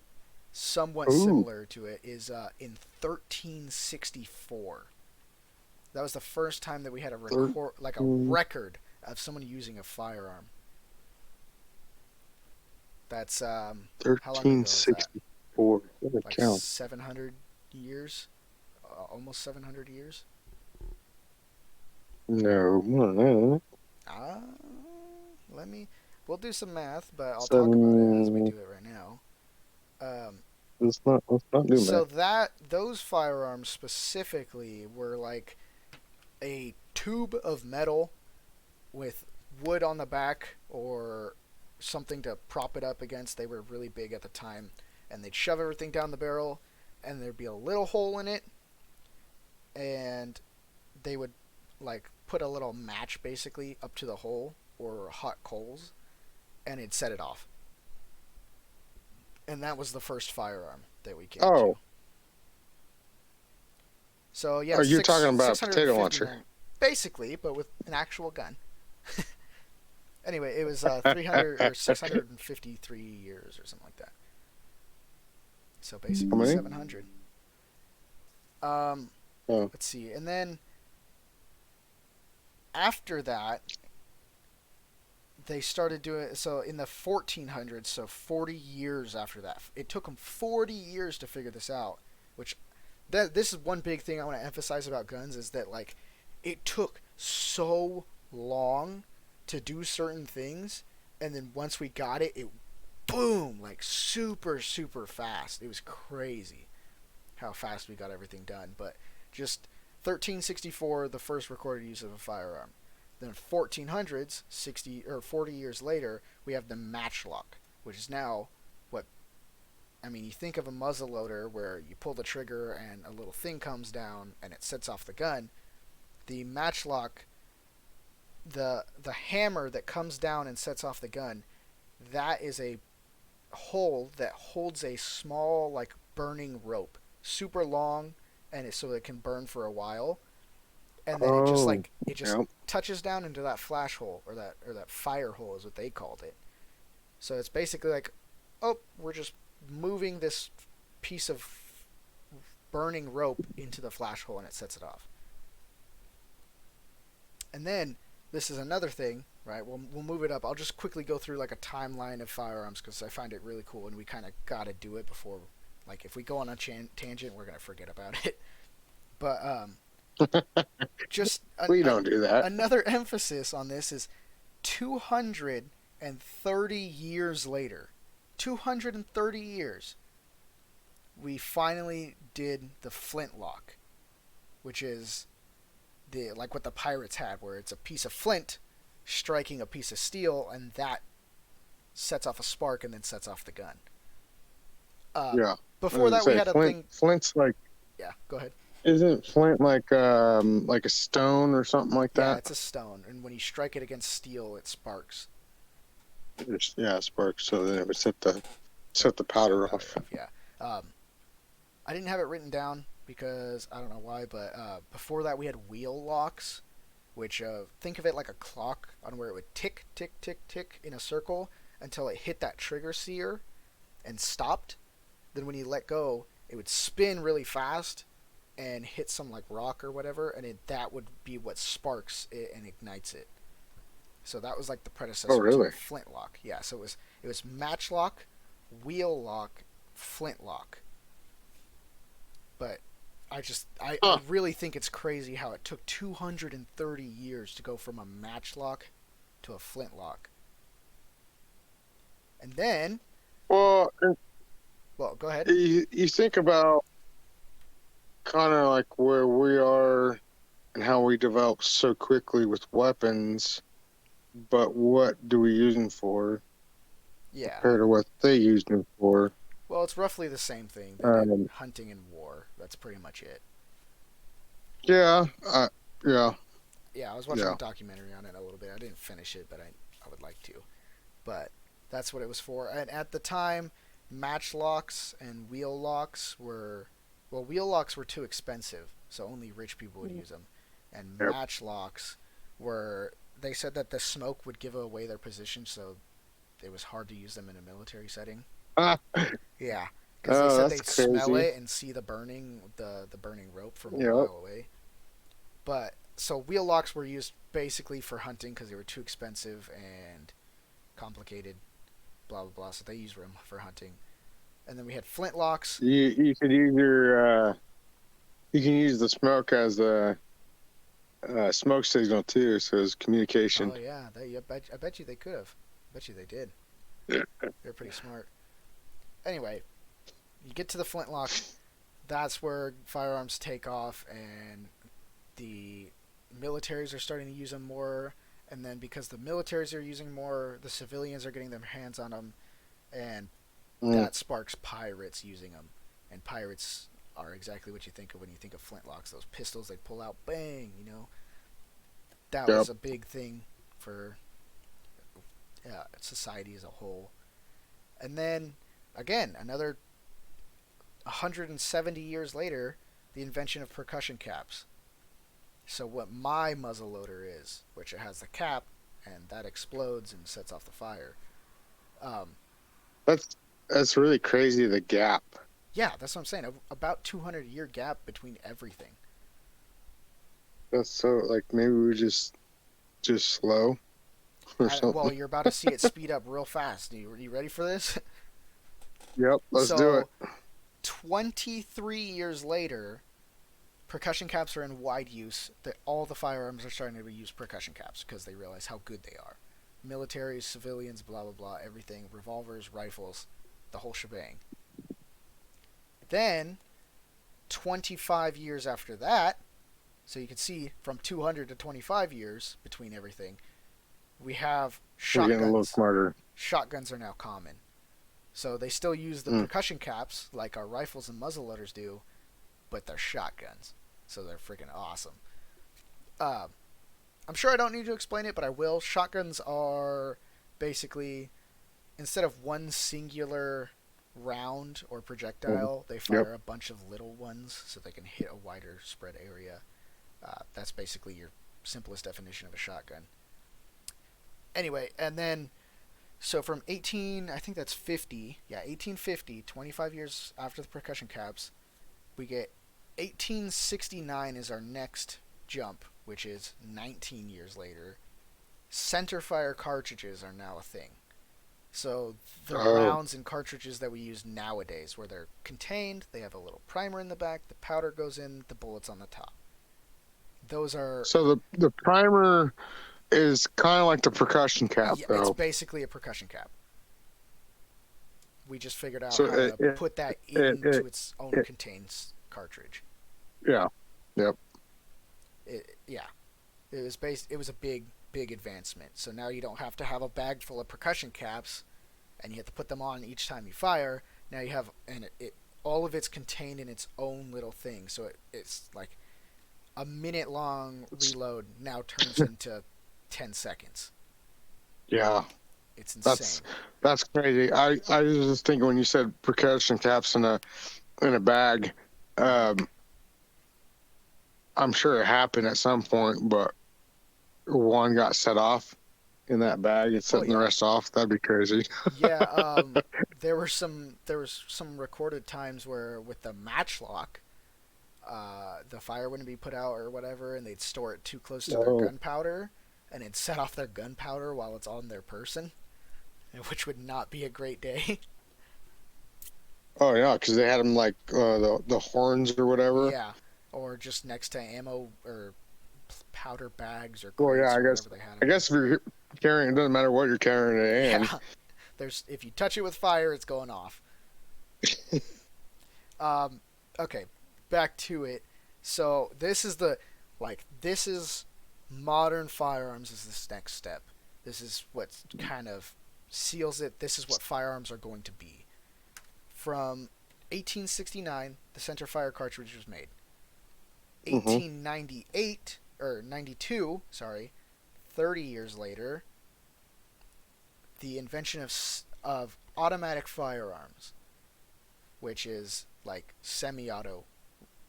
somewhat Ooh, similar to it, is in 1364. That was the first time that we had a record, like a 13, record of someone using a firearm. That's how long ago is that? 1364. What a Like count. 700 years? almost 700 years. No, more than that. Uh, let me. We'll do some math, but I'll talk about it as we Seven. do it right now. Um, Let's not do so math. that those firearms specifically were like a tube of metal with wood on the back or something to prop it up against. They were really big at the time, and they'd shove everything down the barrel, and there'd be a little hole in it, and they would like put a little match basically up to the hole or hot coals, and it'd set it off. And that was the first firearm that we came to. Oh, So yeah, are you talking about six a hundred and potato fifty launcher? nine, basically, but with an actual gun. Anyway, it was 300 or 653 years or something like that. So How basically many? 700. Um, Oh, let's see, and then after that, they started doing so in the 1400s. So 40 years after that, it took them 40 years to figure this out. Which this is one big thing I want to emphasize about guns is that like it took so long to do certain things, and then once we got it, it boom like super fast. It was crazy how fast we got everything done. But just 1364, the first recorded use of a firearm. Then 1400s, 60 or 40 years later, we have the matchlock, which is now what I mean. You think of a muzzle loader where you pull the trigger and a little thing comes down and it sets off the gun. The matchlock, the hammer that comes down and sets off the gun, that is a hole that holds a small like burning rope, super long, and so it can burn for a while. And then oh, it just yeah. touches down into that flash hole or that fire hole is what they called it. So it's basically like, oh, we're just moving this piece of burning rope into the flash hole and it sets it off. And then this is another thing, right? We'll move it up. I'll just quickly go through like a timeline of firearms because I find it really cool and we kind of got to do it before, like, if we go on a tangent, we're gonna forget about it. But just We don't do that. another emphasis on this is 230 years later. 230 years. We finally did the flintlock, which is the like what the pirates had, where it's a piece of flint striking a piece of steel, and that sets off a spark and then sets off the gun. Uh, Yeah. I Before was gonna that, we say had a thing. Flint's like, Yeah, go ahead. isn't Flint like a stone or something like Yeah, that? it's a stone, and when you strike it against steel, it sparks Yeah, sparks. So then it would set the powder powder off. off. Yeah. I didn't have it written down because I don't know why, but before that we had wheel locks, which think of it like a clock on where it would tick, tick, tick, tick in a circle until it hit that trigger sear and stopped. Then when you let go, it would spin really fast and hit some like rock or whatever, and that would be what sparks it and ignites it. So that was like the Oh, predecessor to a really? flintlock. Yeah, so it was matchlock, wheel lock, flintlock. But I Huh. really think it's crazy how it took 230 years to go from a matchlock to a flintlock. And then, Well, well, go ahead. you think about kind of like where we are and how we develop so quickly with weapons, but what do we use them for Yeah. compared to what they used them for? Well, it's roughly the same thing. They did Um, hunting and war. That's pretty much it. yeah, yeah, Yeah, I was watching a yeah, documentary on it a little bit. I didn't finish it, but I would like to. But that's what it was for. And at the time, matchlocks and wheel locks were, well, wheel locks were too expensive, so only rich people would use them. And yep. matchlocks were, they said that the smoke would give away their position, so it was hard to use them in a military setting. Ah, Yeah, because they oh, said that's they'd smell crazy. it and see the burning rope from a Yep. mile away. But so wheel locks were used basically for hunting because they were too expensive and complicated, blah blah blah. So they used them for hunting. And then we had flintlocks. You could use your You can use the smoke as a smoke signal too, so it's Oh communication. yeah, I bet you they could have. I bet you they did. Yeah. They're pretty smart. Anyway, you get to the flintlock. That's where firearms take off, and the militaries are starting to use them more. And then because the militaries are using more, the civilians are getting their hands on them, and Mm, that sparks pirates using them. And pirates are exactly what you think of when you think of flintlocks. Those pistols they pull out, bang. That yep. was a big thing for society as a whole. And then again, another 170 years later, the invention of percussion caps. So what my muzzle loader is, which it has the cap, and that explodes and sets off the fire. Um, That's that's really crazy. The gap. yeah, that's what I'm saying. About 200-year gap between everything. That's so like maybe we were just slow or Well, something. you're about to see it speed up real fast. You ready for this? Yep. Let's do it. So, 23 years later, percussion caps are in wide use. All the firearms are starting to use percussion caps because they realize how good they are. Militaries, civilians, blah blah blah, everything, revolvers, rifles, the whole shebang. Then, 25 years after that, so you can see from 200 to 25 years between everything, we have We're getting a little shotguns. smarter. Shotguns are now common. So they still use the Mm. percussion caps like our rifles and muzzleloaders do, but they're shotguns. So they're freaking awesome. Uh, I'm sure I don't need to explain it, but I will. Shotguns are basically, instead of one singular round or Mm. projectile, they Yep. fire a bunch of little ones so they can hit a wider spread area. That's basically your simplest definition of a shotgun. Anyway, and then so from 18, I think that's 50. Yeah, 1850, 25 years after the percussion caps, we get 1869 is our next jump, which is 19 years later. Center fire cartridges are now a thing. So the Oh, rounds and cartridges that we use nowadays, where they're contained, they have a little primer in the back, the powder goes in, the bullets on the top. Those are, so the primer is kind of like the percussion cap, yeah, it's though. basically a percussion cap. We just figured out So how to put that it into its own contained cartridge. yeah, yep. Yeah, it was a big advancement. So now you don't have to have a bag full of percussion caps, and you have to put them on each time you fire. Now you have and all of it's contained in its own little thing. So it's like a minute long reload now turns into 10 seconds. Yeah, It's that's insane. that's crazy. I was just thinking when you said percussion caps in a bag, Mm-hmm. um, I'm sure it happened at some point, but one got set off in that bag and Oh setting the yeah, rest off. That'd be crazy. yeah. There was some recorded times where with the matchlock, the fire wouldn't be put out or whatever, and they'd store it too close to their Oh, gunpowder, and it'd set off their gunpowder while it's on their person, which would not be a great day. oh yeah, because they had them like the horns or whatever. Yeah, or just next to ammo or powder bags or Well, yeah, crates or whatever they had I them in. guess if you're carrying, it doesn't matter what you're carrying in. Yeah, there's if you touch it with fire, it's going off. Um, okay, back to it. So this is modern firearms is this next step. This is what kind of seals it. This is what firearms are going to be. From 1869, the center fire cartridge was made. Hmm. 1898 or 92, sorry, 30 years later, the invention of automatic firearms, which is like semi-auto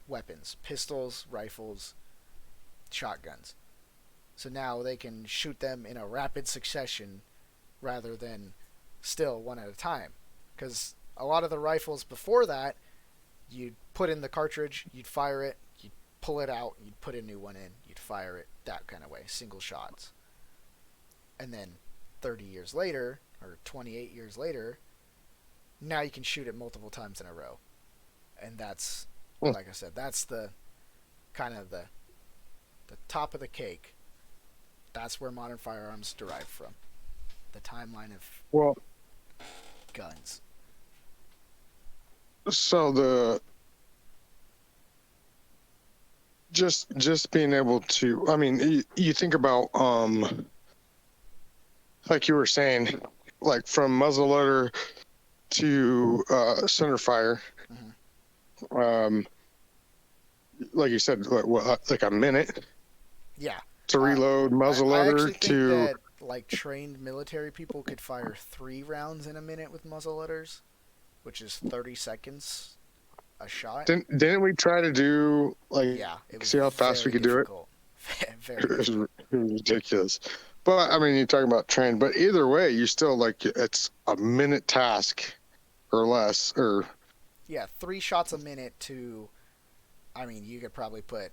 weapons, pistols, rifles, shotguns. So now they can shoot them in a rapid succession rather than still one at a time. Because a lot of the rifles before that, you'd put in the cartridge, you'd fire it, you'd pull it out, you'd put a new one in, you'd fire it, that kind of way, single shots. And then 30 years later, or 28 years later, now you can shoot it multiple times in a row. And that's, like I said, that's the kind of the top of the cake. That's where modern firearms derived from. The timeline of Well, guns. so the just being able to, I mean, you think about like you were saying, like from muzzleloader to center fire, Mm-hmm. um, like you said, like a minute Yeah. to Uh, reload I actually muzzleloader think to. that like trained military people could fire 3 rounds in a minute with muzzleloaders, which is 30 seconds a shot. Didn't we try to do like Yeah, it was see how fast we very could do it? difficult. Very It was difficult. ridiculous. But I mean, you're talking about train, but either way, you still like it's a minute task or less, or Yeah, 3 shots a minute to. I mean, you could probably put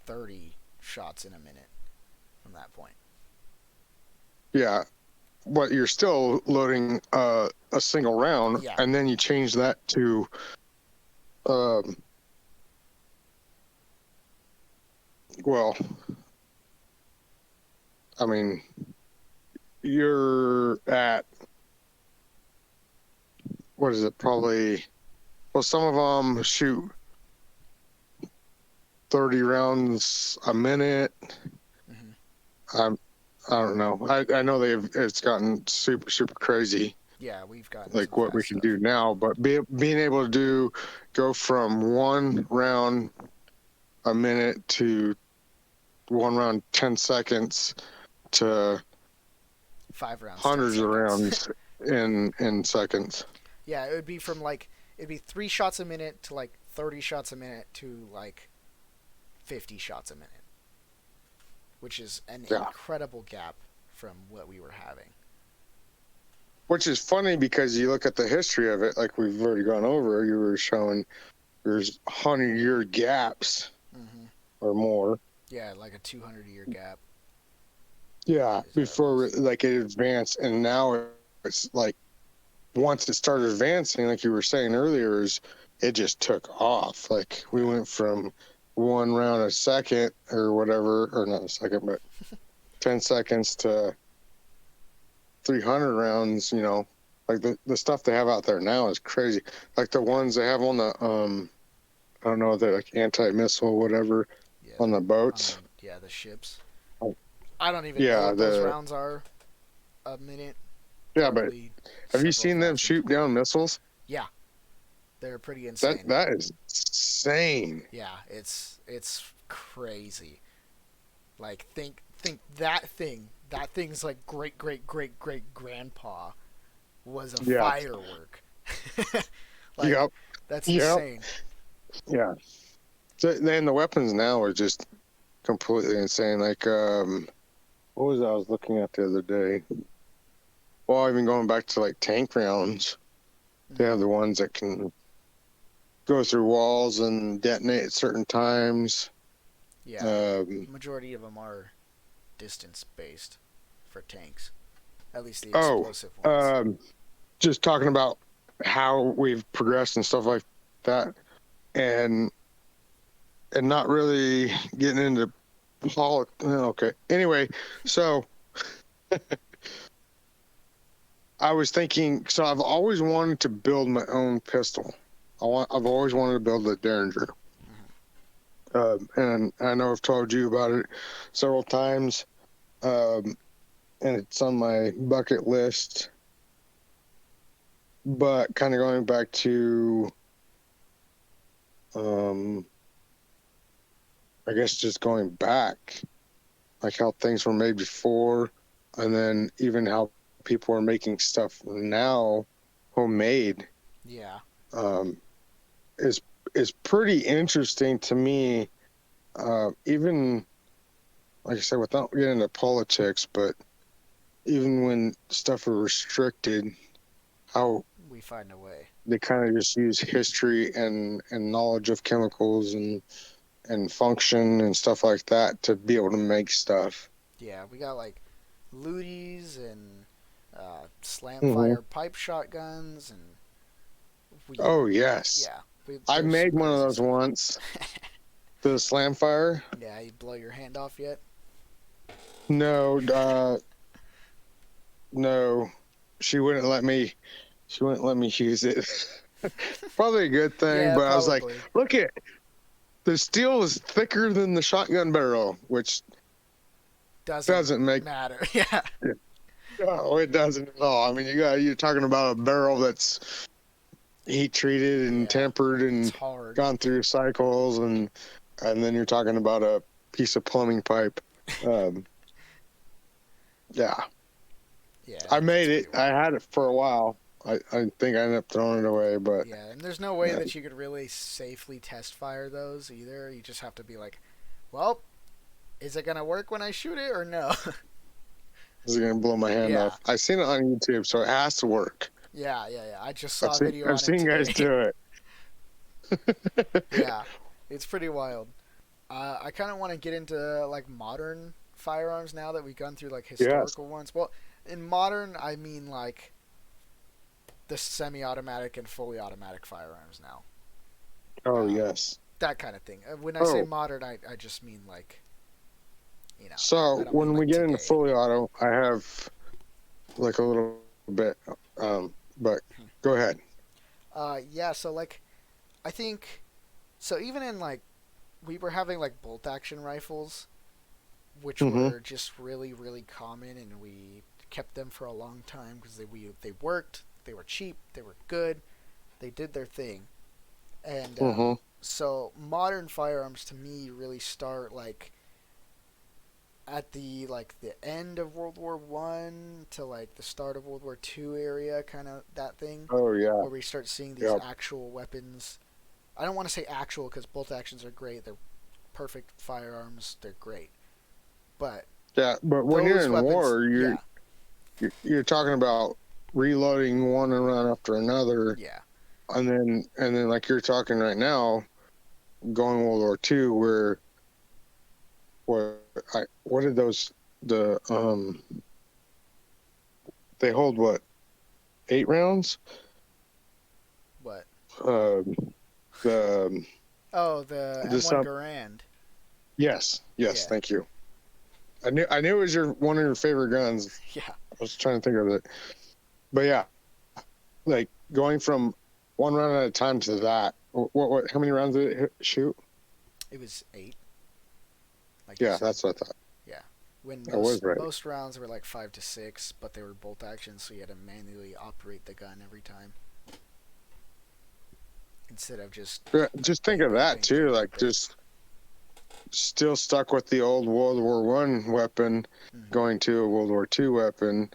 30 shots in a minute from that point. yeah. But you're still loading a single round, Yeah, and then you change that to um, well, I mean, you're at what is it? Probably well, some of them shoot 30 rounds a minute. hmm I'm I don't know. I know it's gotten super crazy yeah, we've gotten some like what we fast can stuff. do now, but being able to go from one round a minute to one round 10 seconds to 5 rounds, 10 hundreds of seconds. rounds in seconds. Yeah, it would be from like it'd be 3 shots a minute to like 30 shots a minute to like 50 shots a minute, which is an Yeah. incredible gap from what we were having. Which is funny because you look at the history of it, like we've already gone over, you were showing there's 100-year gaps hmm or more. Yeah, like a 200-year gap Yeah, is what it before was. like it advanced, and now it's like once it started advancing, like you were saying earlier, is it just took off. Like we Yeah, went from one round a second or whatever, or not a second, but 10 seconds to 300 rounds. Like the stuff they have out there now is crazy. Like the yeah, ones they have on the I don't know, the like anti-missile whatever yeah. on the On boats. the ships. I don't even know Yeah, what those rounds are a minute. but Probably have you several seen them thousand. shoot down missiles? Yeah, they're pretty That insane. that is insane. Yeah, it's crazy. Like think that thing's like great grandpa was a Yeah. firework. Like Yep. that's Yep. insane. Yeah. So, then the weapons now are just completely insane. Like, what was I was looking at the other day? Well, even going back to like tank rounds, they hmm have the ones that can go through walls and detonate at certain times. Yeah, Um, majority of them are distance based for tanks. At least the oh, explosive ones. um, just talking about how we've progressed and stuff like that, and not really getting into politics. Okay. Anyway, so I was thinking. So I've always wanted to build my own pistol. I've always wanted to build a Derringer. hmm And I know I've told you about it several times, um, and it's on my bucket list. But kind of going back to, um, I guess just going back, like how things were made before, and then even how people are making stuff now, homemade, Yeah, um, is pretty interesting to me. Even like I said, without getting into politics, but even when stuff are restricted, how we find a way. they kind of just use history and knowledge of chemicals and function and stuff like that to be able to make stuff. Yeah, we got like luties and slam Hmm. fire pipe shotguns and we Oh yes, yeah I there's some made one of crazy those stuff. once. The slam fire? Yeah, you blow your hand off yet? No, no. She wouldn't let me. She wouldn't let me use it. Probably a good thing, Yeah, but I was like, probably. look at the steel is thicker than the shotgun barrel, which Doesn't doesn't make. matter. Yeah. No, it doesn't at all. I mean, you're talking about a barrel that's heat treated and Yeah. tempered It's and hard. gone through cycles, and then you're talking about a piece of plumbing pipe. Um, yeah, Yeah, I it's made pretty it. I wild. had it for a while. I think I ended up throwing it away, but Yeah, and there's no way uh, that you could really safely test fire those either. You just have to be like, well, is it gonna work when I shoot it or no? this is gonna blow my hand Yeah. off. I've seen it on YouTube, so it has to work. Yeah. I just I've saw a seen video I've on it seen guys today. do it. Yeah, it's pretty wild. I kind of want to get into like modern firearms now that we've gone through like Yes. historical ones. Well, in modern, I mean like the semi-automatic and fully automatic firearms now. Oh Um, yes. that kind of thing. When I say Oh, modern, I just mean like, I so don't mean when we like get into today. fully auto, I have like a little bit, but go ahead. Yeah. So like, I think so. Even in like, we were having like bolt action rifles, which Mm-hmm. were just really really common, and we kept them for a long time because they worked, they were cheap, they were good, they did their thing, and Mm-hmm. so modern firearms to me really start like at the end of World War I to like the start of World War II area, kind of that thing, Oh yeah. where we start seeing these Yep. actual weapons. I don't want to say actual because bolt actions are great. They're perfect firearms. They're great. But Yeah, but when you're those in weapons, war, yeah, you're talking about reloading one run after another, yeah. and then like you're talking right now, going World War II, where what did those the they hold what 8 rounds? What? Um, the Oh, the the M1 sub. Garand. Yes, Yeah, thank you. I knew it was your one of your favorite guns. yeah. I was trying to think of it, but yeah, like going from one round at a time to that. What how many rounds did it shoot? It was 8, like you Yeah, said. that's what I thought. Yeah. When I was most right. most rounds were like 5 to 6, but they were bolt action, so you had to manually operate the gun every time instead of just Yeah, just think bang of bang that bang too. bang bang Like bang. just still stuck with the old World War One weapon, Hmm. going to a World War Two weapon.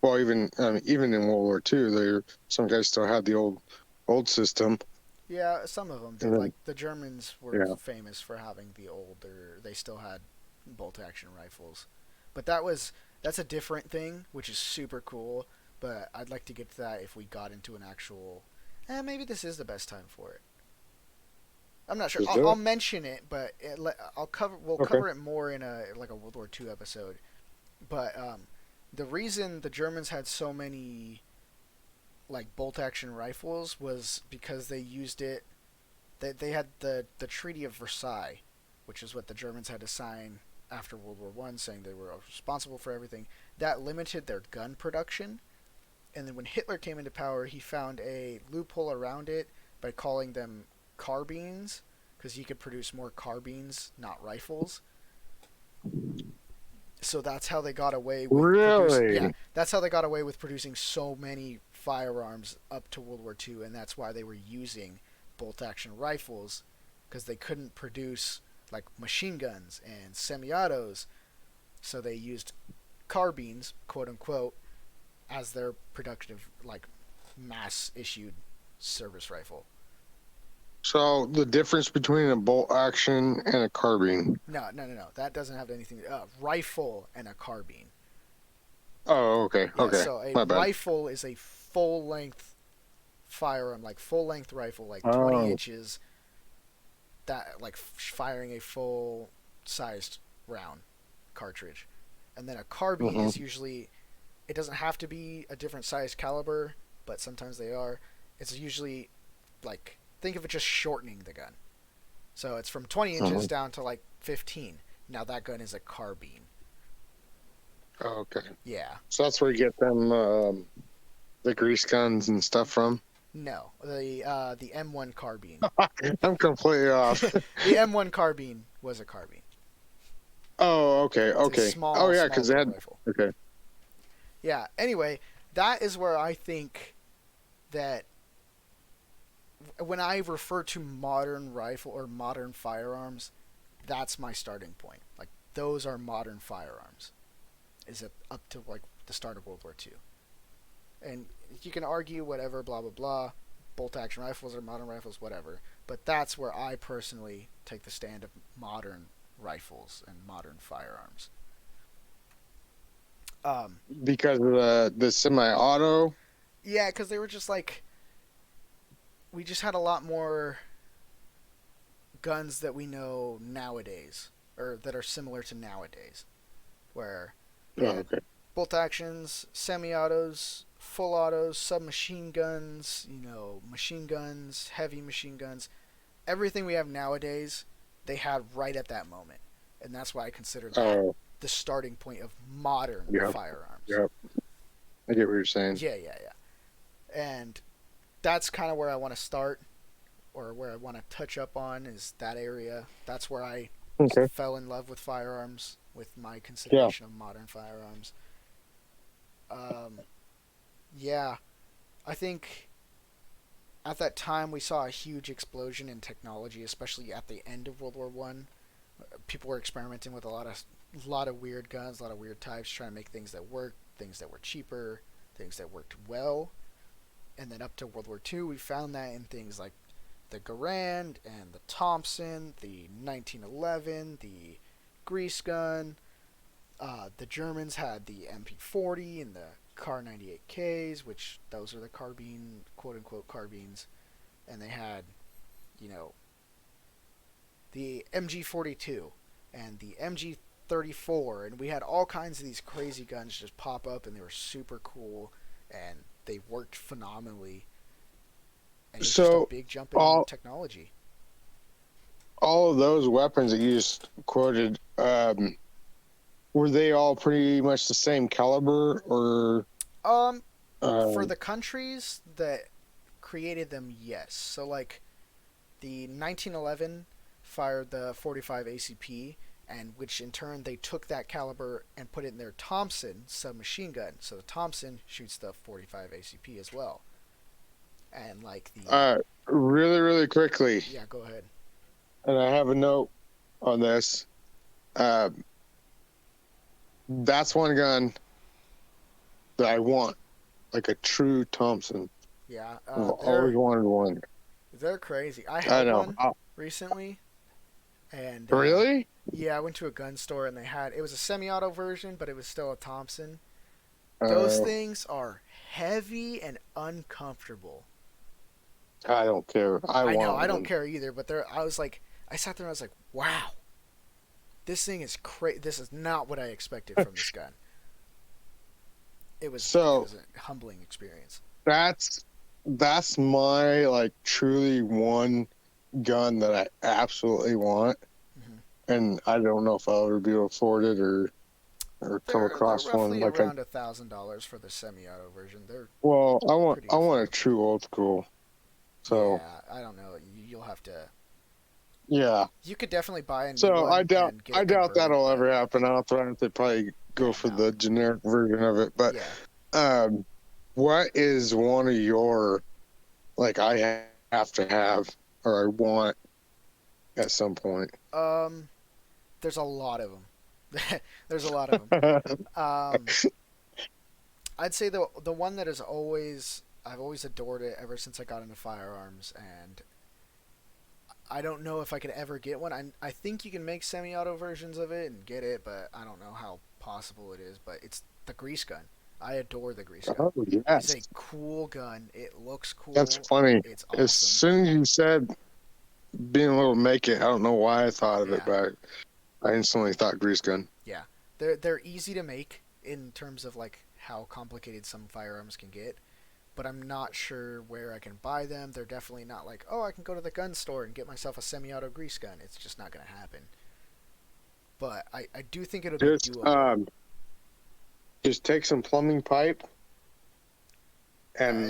Well, even in World War Two, there some guys still had the old system. Yeah, some of them And did. then Like the Germans were yeah, famous for having the older. They still had bolt action rifles, but that's a different thing, which is super cool. But I'd like to get to that if we got into an actual. Maybe this is the best time for it. I'm not sure. just I'll, do I'll it. mention it, but I'll cover. We'll Okay. cover it more in a like a World War II episode. But the reason the Germans had so many like bolt action rifles was because they used it. They had the Treaty of Versailles, which is what the Germans had to sign after World War I, saying they were responsible for everything. That limited their gun production, and then when Hitler came into power, he found a loophole around it by calling them carbines, because he could produce more carbines, not rifles. So that's how they got away with produce. Yeah, Really? that's how they got away with producing so many firearms up to World War II, and that's why they were using bolt-action rifles, because they couldn't produce like machine guns and semi-autos, so they used carbines, quote unquote, as their productive like mass issued service rifle. So the difference between a bolt action and a carbine. No. That doesn't have anything. Rifle and a carbine. Oh, okay, Yeah. okay. So a My bad. rifle is a full length firearm, like full length rifle, like 20 Oh. inches. That like firing a full sized round cartridge, and then a carbine Hmm. is usually. It doesn't have to be a different size caliber, but sometimes they are. It's usually like think of it just shortening the gun. So it's from 20 inches Uh-huh. down to like 15. Now that gun is a carbine. Oh, okay. Yeah. So that's where you get them the grease guns and stuff from. No, the M1 carbine. I'm completely off. The M1 carbine was a carbine. Oh, okay, It's a okay. Oh, small, yeah, small because they little had. rifle. Okay. Yeah. Anyway, that is where I think that when I refer to modern rifle or modern firearms, that's my starting point. Like those are modern firearms. Is it up to like the start of World War II? And you can argue whatever, blah blah blah. Bolt action rifles are modern rifles, whatever. But that's where I personally take the stand of modern rifles and modern firearms. Um, Because of the semi-auto. yeah, because they were just like we just had a lot more guns that we know nowadays, or that are similar to nowadays, where we Oh, had okay. bolt actions, semi-autos, full autos, submachine guns, machine guns, heavy machine guns. Everything we have nowadays, they had right at that moment, and that's why I consider that Oh, the starting point of modern yep, firearms. yep. I get what you're saying. Yeah, yeah, yeah. And that's kind of where I want to start, or where I want to touch up on is that area. That's where I Okay. fell in love with firearms, with my Yeah. consideration of modern firearms. Um, yeah, I think at that time we saw a huge explosion in technology, especially at the end of World War One. People were experimenting with a lot of weird guns, a lot of weird types, trying to make things that worked, things that were cheaper, things that worked well. And then up to World War Two, we found that in things like the Garand and the Thompson, the 1911, the grease gun. The Germans had the MP40 and the Car 98Ks, which those are the carbine, quote unquote carbines, and they had, you know, the MG42 and the MG34, and we had all kinds of these crazy guns just pop up, and they were super cool, and they worked phenomenally, and it was just a So big jump in all technology. all of those weapons that you just quoted, were they all pretty much the same caliber, or Um, for um, the countries that created them, yes. So like the 1911 fired the 45 ACP, and which in turn they took that caliber and put it in their Thompson submachine gun. So the Thompson shoots the 45 ACP as well. And like the uh, really, really quickly? yeah, go ahead. And I have a note on this. Uh, that's one gun that I want, like a true Thompson. Yeah, I've always wanted one. they're crazy. I I held know. one recently, and Really? yeah, I went to a gun store and they had it was a semi-auto version, but it was still a Thompson. Those Uh, things are heavy and uncomfortable. I don't care. I I know, want I don't one. care either, but I sat there and I was like, wow, this thing is crazy. This is not what I expected from this gun. It So was a humbling experience. that's that's my like truly one gun that I absolutely want, Hmm. and I don't know if I'll ever be able to afford it or come They're across one roughly like I. around $1,000 for the semi-auto version. They're Well, pretty I want a affordable. true old school. So Yeah, I don't know. You'll have to. yeah. You could definitely buy a new So one and get I it doubt converted, that'll but ever happen. I'll have to probably go yeah, for no, the generic version of it. But yeah. um, what is one of your like I have to have or I want at some point? Um, there's a lot of them. There's a lot of them. Um, I'd say the one that is always I've always adored it ever since I got into firearms, and I don't know if I could ever get one. I think you can make semi-auto versions of it and get it, but I don't know how possible it is. But it's the grease gun. I adore the grease gun. Oh It's yes, a cool gun. It looks that's cool. funny. It's As awesome. soon as you said being able to make it, I don't know why I thought of it, Yeah, but I instantly thought grease gun. yeah. They're easy to make in terms of like how complicated some firearms can get, but I'm not sure where I can buy them. They're definitely not like, oh, I can go to the gun store and get myself a semi-auto grease gun. It's just not going to happen. But I do think it'll be Just doable. just take some plumbing pipe and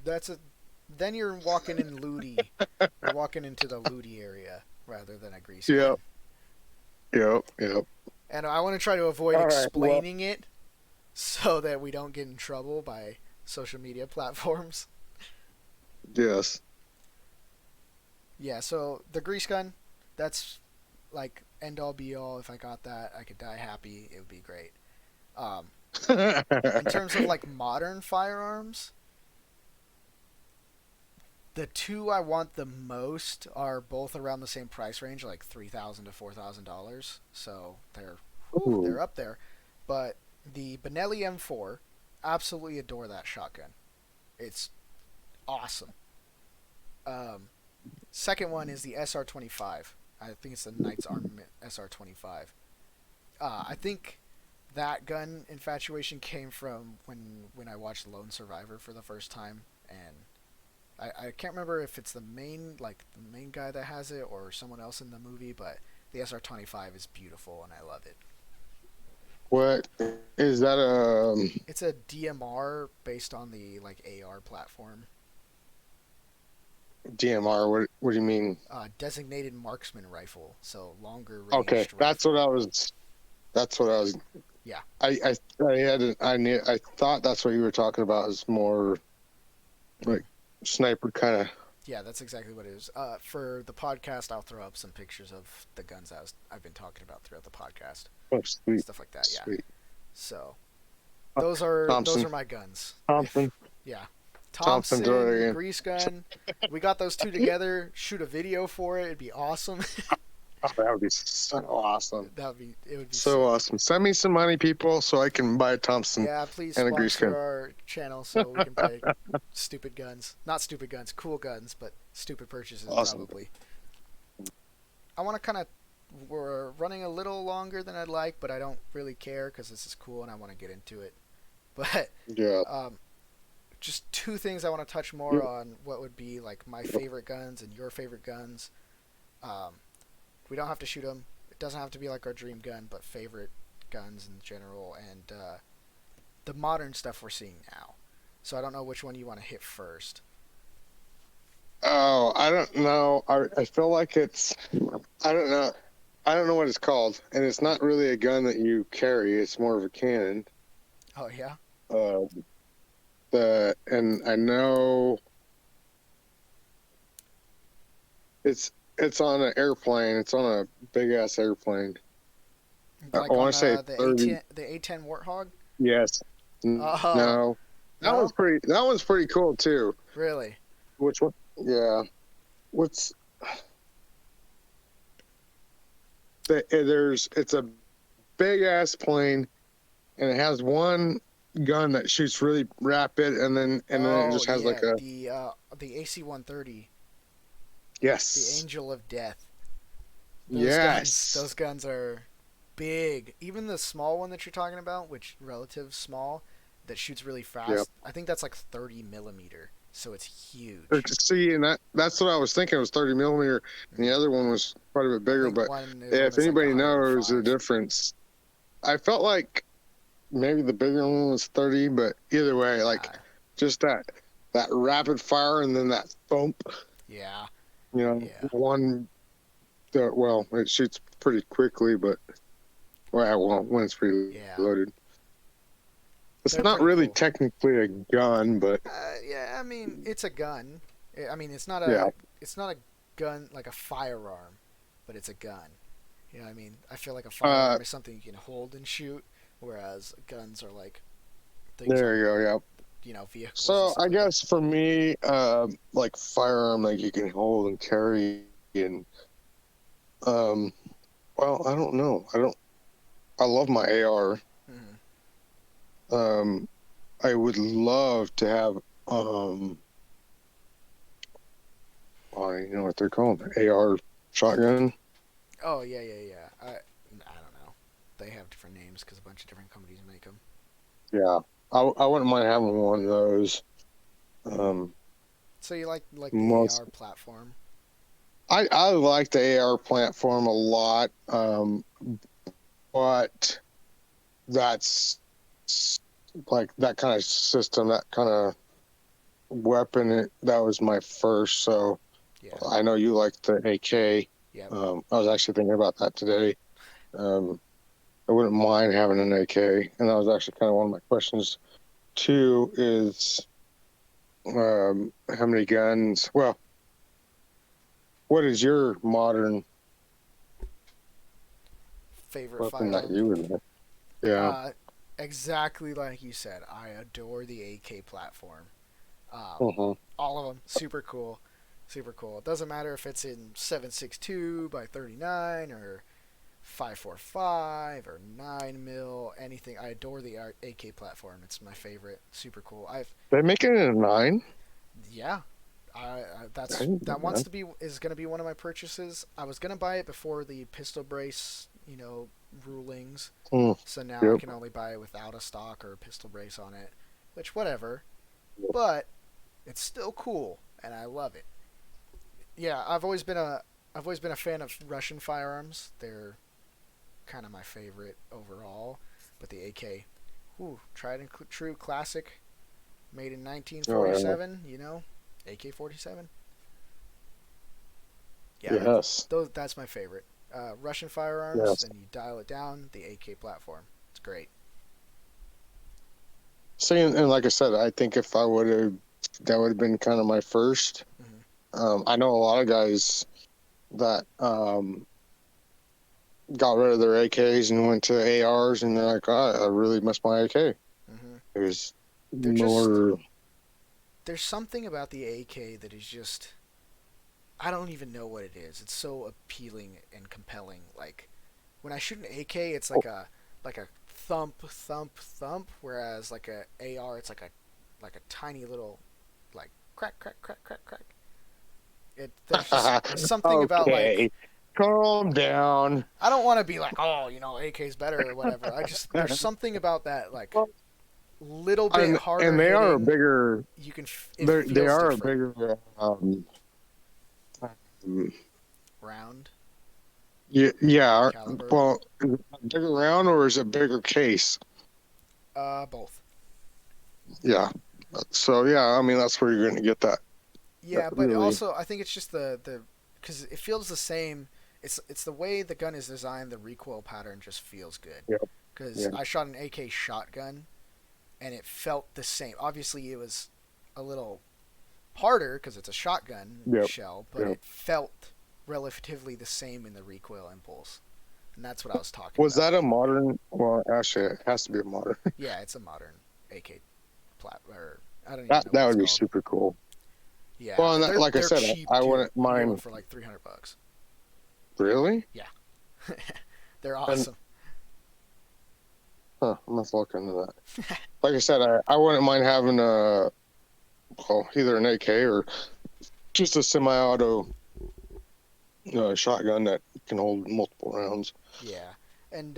That's a then you're walking in looty. You're walking into the looty area rather than a grease yep, gun. yep. And I want to try to avoid All right. Well, explaining it so that we don't get in trouble by social media platforms. yes. Yeah, so the grease gun, that's like end all be all. If I got that, I could die happy. It would be great. Um, in terms of like modern firearms, the two I want the most are both around the same price range, like $3,000 to $4,000. So they're Ooh. up there. But the Benelli M4, absolutely adore that shotgun. It's awesome. Um, Second one is the SR-25. I think it's the Knights Armament SR-25. I think that gun infatuation came from when I watched Lone Survivor for the first time, and I can't remember if it's the main guy that has it or someone else in the movie, but the SR-25 is beautiful and I love it. What is that? It's a DMR based on the like AR platform. DMR. What do you mean? Designated marksman rifle, so longer Okay, ranged that's what rifle. I was. That's what I was. Yeah, I had. I knew. I thought that's what you were talking about. Is more like sniper kind of. yeah, that's exactly what it is. For the podcast, I'll throw up some pictures of the guns I've been talking about throughout the podcast, Oh, sweet, stuff like that. Yeah. sweet. So Uh, those Thompson, are my guns. Thompson, If yeah, Thompson. Do it Thompson again. grease gun. We got those two together. Shoot a video for it. It'd be awesome. Oh, that would be so awesome. It would be So sick. awesome. Send me some money, people, so I can buy a Thompson Yeah, please and a grease sponsor gun. our channel so we can buy stupid guns. Not stupid guns, cool guns, but stupid purchases Awesome. probably. I want to kind of we're running a little longer than I'd like, but I don't really care because this is cool and I want to get into it. But Yeah. um, just two things I want to touch more on. What would be like my favorite guns and your favorite guns? Um, we don't have to shoot them. It doesn't have to be like our dream gun, but favorite guns in general and the modern stuff we're seeing now. So I don't know which one you want to hit first. Oh, I don't know. I feel like it's. I don't know. I don't know what it's called, and it's not really a gun that you carry. It's more of a cannon. Oh yeah. Uh, and I know it's on an airplane. It's on a big ass airplane. I Like want on to say the 30. A10 Warthog. Yes. Oh No. That one's no, pretty. That one's pretty cool too. really? Which one? Yeah. What's there's? It's a big ass plane, and it has one gun that shoots really rapid, and then it Oh just has like yeah, a the AC-130, the yes, Angel of Death. yes, Those guns are big. Even the small one that you're talking about, which relative small, that shoots really yep. fast. I think that's like 30 millimeter, so it's huge. See, and that's what I was thinking. It was 30 millimeter, and the Mm. other one was quite a bit I bigger. think But one if is like anybody knows the 105. difference, I felt like maybe the bigger one was 30, but either way, like Uh, just that rapid fire and then that thump, yeah, yeah, one. Well, it shoots pretty quickly, but well, when it's yeah. reloaded, it's They're not pretty really cool. technically a gun, but Yeah, I mean it's a gun. I mean yeah. it's not a gun like a firearm, but it's a gun. You know what I mean? I feel like a Uh, firearm is something you can hold and shoot, whereas guns are like things there on you go. Yeah. vehicles and So stuff I like that. guess for me, like firearm, like you can hold and carry, and um, well, I don't know. I don't. I love my AR. Hmm. Um, I would love to have well, you know what they're called, AR shotgun. Oh yeah, yeah, yeah. I don't know. They have different names because a bunch of different companies make them. Yeah, I wouldn't mind having one of those. Um, So you like the most AR platform? I like the AR platform a lot, but that's like that kind of system, that kind of weapon. That was my first, so Yeah. I know you like the AK. Yep. I was actually thinking about that today. Um, I wouldn't mind having an AK, and that was actually kind of one of my questions too. Is how many guns? Well, what is your modern Favorite weapon that firearm? you would like? Yeah. Uh, exactly like you said. I adore the AK platform. Uh-huh. All of them, super cool, super cool. It doesn't matter if it's in 7.62 by 39 or 5.45 or 9 mil, anything. I adore the AK platform. It's my favorite. Super cool. They make it in a nine. Yeah, I that's didn't know that wants that. to be is going to be one of my purchases. I was going to buy it before the pistol brace, rulings. Hmm. So now I Yep. can only buy it without a stock or a pistol brace on it, which whatever. But it's still cool, and I love it. Yeah, I've always been a fan of Russian firearms. They're kind of my favorite overall. But the AK, whew, tried and true classic, made in Oh, 1947. AK-47. yeah. Yeah, Yes. that's my favorite. Russian firearms, Yes. then you dial it down. The AK platform, it's great. See, and like I said, I think if I would have, that would have been kind of my first. Hmm. I know a lot of guys that got rid of their AKs and went to ARs, and they're like, oh, I really miss my AK. Hmm. It was They're just more. there's something about the AK that is just I don't even know what it is. It's so appealing and compelling. Like when I shoot an AK, it's like a thump thump thump, whereas like a AR, it's like a tiny little like crack crack crack crack crack. There's just something about like Okay, calm down. I don't want to be like AK's better or whatever. I just there's something about that like Well, little bit harder and they are a hitting. bigger. It They feels are a different. bigger. Round Yeah, yeah. caliber, Well, is it a bigger round or is it bigger case? both. Yeah. So yeah, I mean that's where you're going to get that. That Yeah, but really. also I think it's just the because it feels the same. It's the way the gun is designed. The recoil pattern just feels good. Yeah. Because Yeah. I shot an AK shotgun and it felt the same. Obviously, it was a little harder because it's a shotgun Yep. shell, but Yep. it felt relatively the same in the recoil impulse, and that's what I was talking Was about. that a modern? Well, actually, it has to be a modern. Yeah, it's a modern AK plat, or I don't even That know what that it's would be called. super cool. Yeah, Well, and that, like I they're said, cheap I too. wouldn't You can get one mind. for like $300. Really? Yeah, they're And awesome. I'm gonna look into that. Like I said, I wouldn't mind having either an AK or just a semi-auto shotgun that can hold multiple rounds. Yeah, and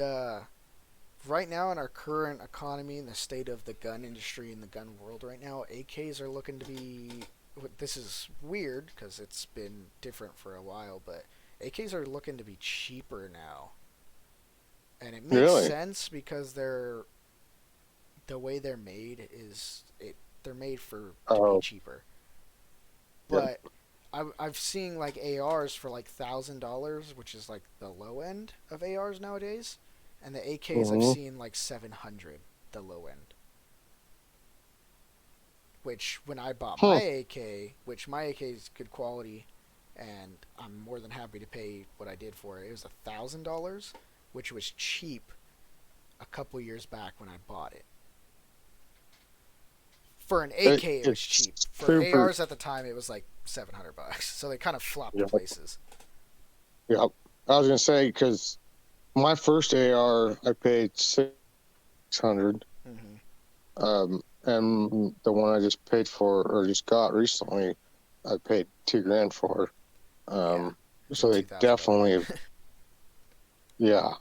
right now in our current economy and the state of the gun industry and the gun world right now, AKs are looking to be. This is weird because it's been different for a while, but AKs are looking to be cheaper now, and it makes Really? sense because the way they're made is they're made for to be Oh, cheaper. yeah. But I've seen like ARs for like $1,000, which is like the low end of ARs nowadays, and the AKs I've Hmm. seen like 700, the low end. Which when I bought my Huh. AK, which my AK is good quality, and I'm more than happy to pay what I did for it. It was $1,000, which was cheap a couple years back when I bought it. For an AK, it was It's cheap. For super. ARs at the time, it was like $700. So they kind of flopped Yeah. places. Yeah. I was gonna say because my first AR I paid 600, Hmm. and the one I just paid for or just got recently, I paid 2 grand for. Yeah, Um, it's so like they $2,000. definitely have, yeah.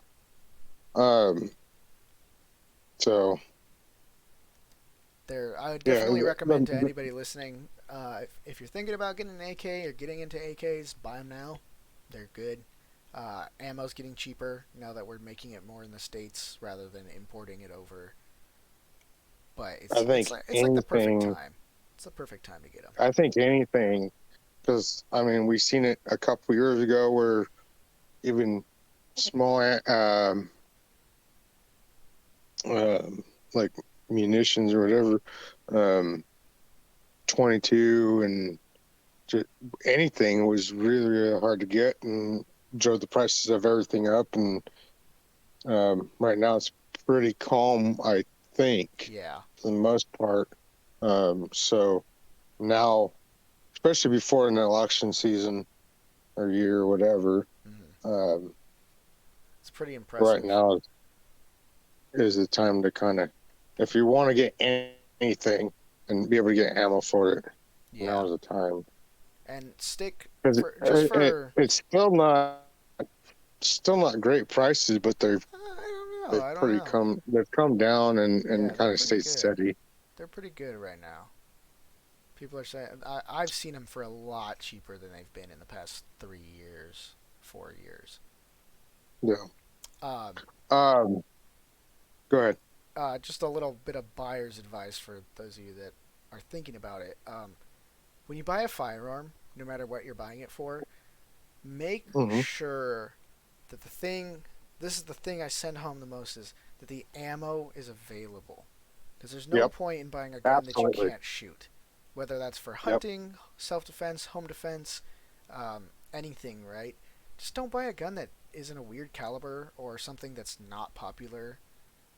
Um, so I would Yeah, definitely recommend to anybody listening, if you're thinking about getting an AK or getting into AKs, buy them now. They're good. Ammo's getting cheaper now that we're making it more in the states rather than importing it over. But I think it's like the perfect anything. time. It's the perfect time to get them. I think anything, because I mean, we seen it a couple years ago where even small, um, like munitions or whatever, um, 22 and just anything was really, really hard to get and drove the prices of everything up. And right now it's pretty calm, I think, Yeah. for the most part. So now, especially before an election season or year or whatever, Mm-hmm. um, It's pretty right impressive. now is the time to kind of, if you want to get anything and be able to get ammo for it, now Yeah. is the time. And stick Because for just for it's still not great prices, but I don't know. they've I don't pretty know. come they've come down Yeah, and they're kind of pretty stayed good. steady. They're pretty good right now. People are saying I've seen them for a lot cheaper than they've been in the past 3 years, 4 years. Yeah. Um, Um. Go ahead. just a little bit of buyer's advice for those of you that are thinking about it. When you buy a firearm, no matter what you're buying it for, make Hmm. sure that this is the thing I send home the most, is that the ammo is available. Because there's no Yep. point in buying a gun that you Absolutely. can't shoot. Whether that's for Yep. hunting, self defense, home defense, anything, right? Just don't buy a gun that isn't a weird caliber or something that's not popular.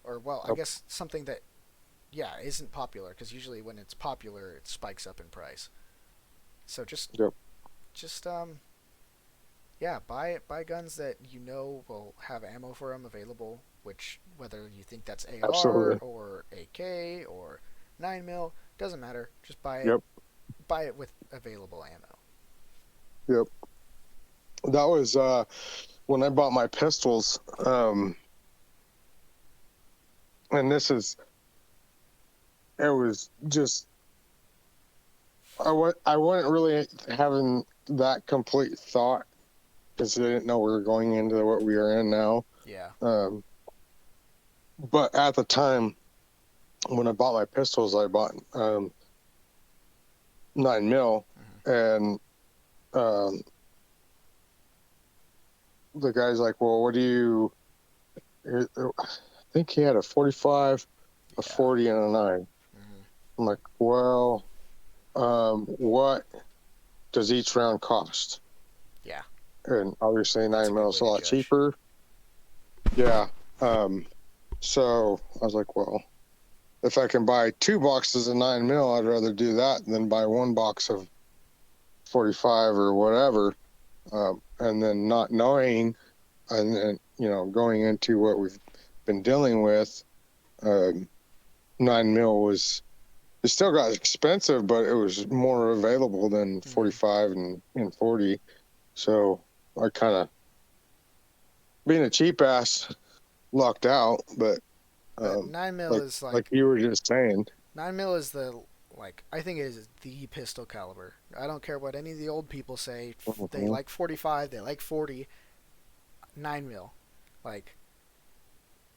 Or, well, I Yep. guess something that, yeah, isn't popular. Because usually when it's popular, it spikes up in price. So Yep. just, yeah, buy guns that you know will have ammo for them available. Which, whether you think that's AR Absolutely. or AK or 9 mil, doesn't matter. Just buy it. Yep. Buy it with available ammo. Yep. That was when I bought my pistols. And it was just I wasn't really having that complete thought because I didn't know we were going into what we are in now. Yeah. Um, but at the time when I bought my pistols, I bought 9 mil, Mm-hmm. and um, the guy's like, "Well, what do you?" I think he had a 45, a Yeah. 40, and a 9. Mm-hmm. I'm like, "Well, what does each round cost?" Yeah. And obviously, That's a 9 mil good is way a to lot judge. cheaper. Yeah. So I was like, "Well, if I can buy 2 boxes of 9 mil, I'd rather do that than buy 1 box of 45 or whatever." And then not knowing, and then going into what we've been dealing with, um, 9 mil was, it still got expensive, but it was more available than Mm-hmm. 45 and 40. So I kind of, being a cheap ass, lucked out. But But um, 9 mil like is like like you were just saying. 9 mil is the like I think it is the pistol caliber. I don't care what any of the old people say. They Mhm. like 45. They like 40. 9 mil, like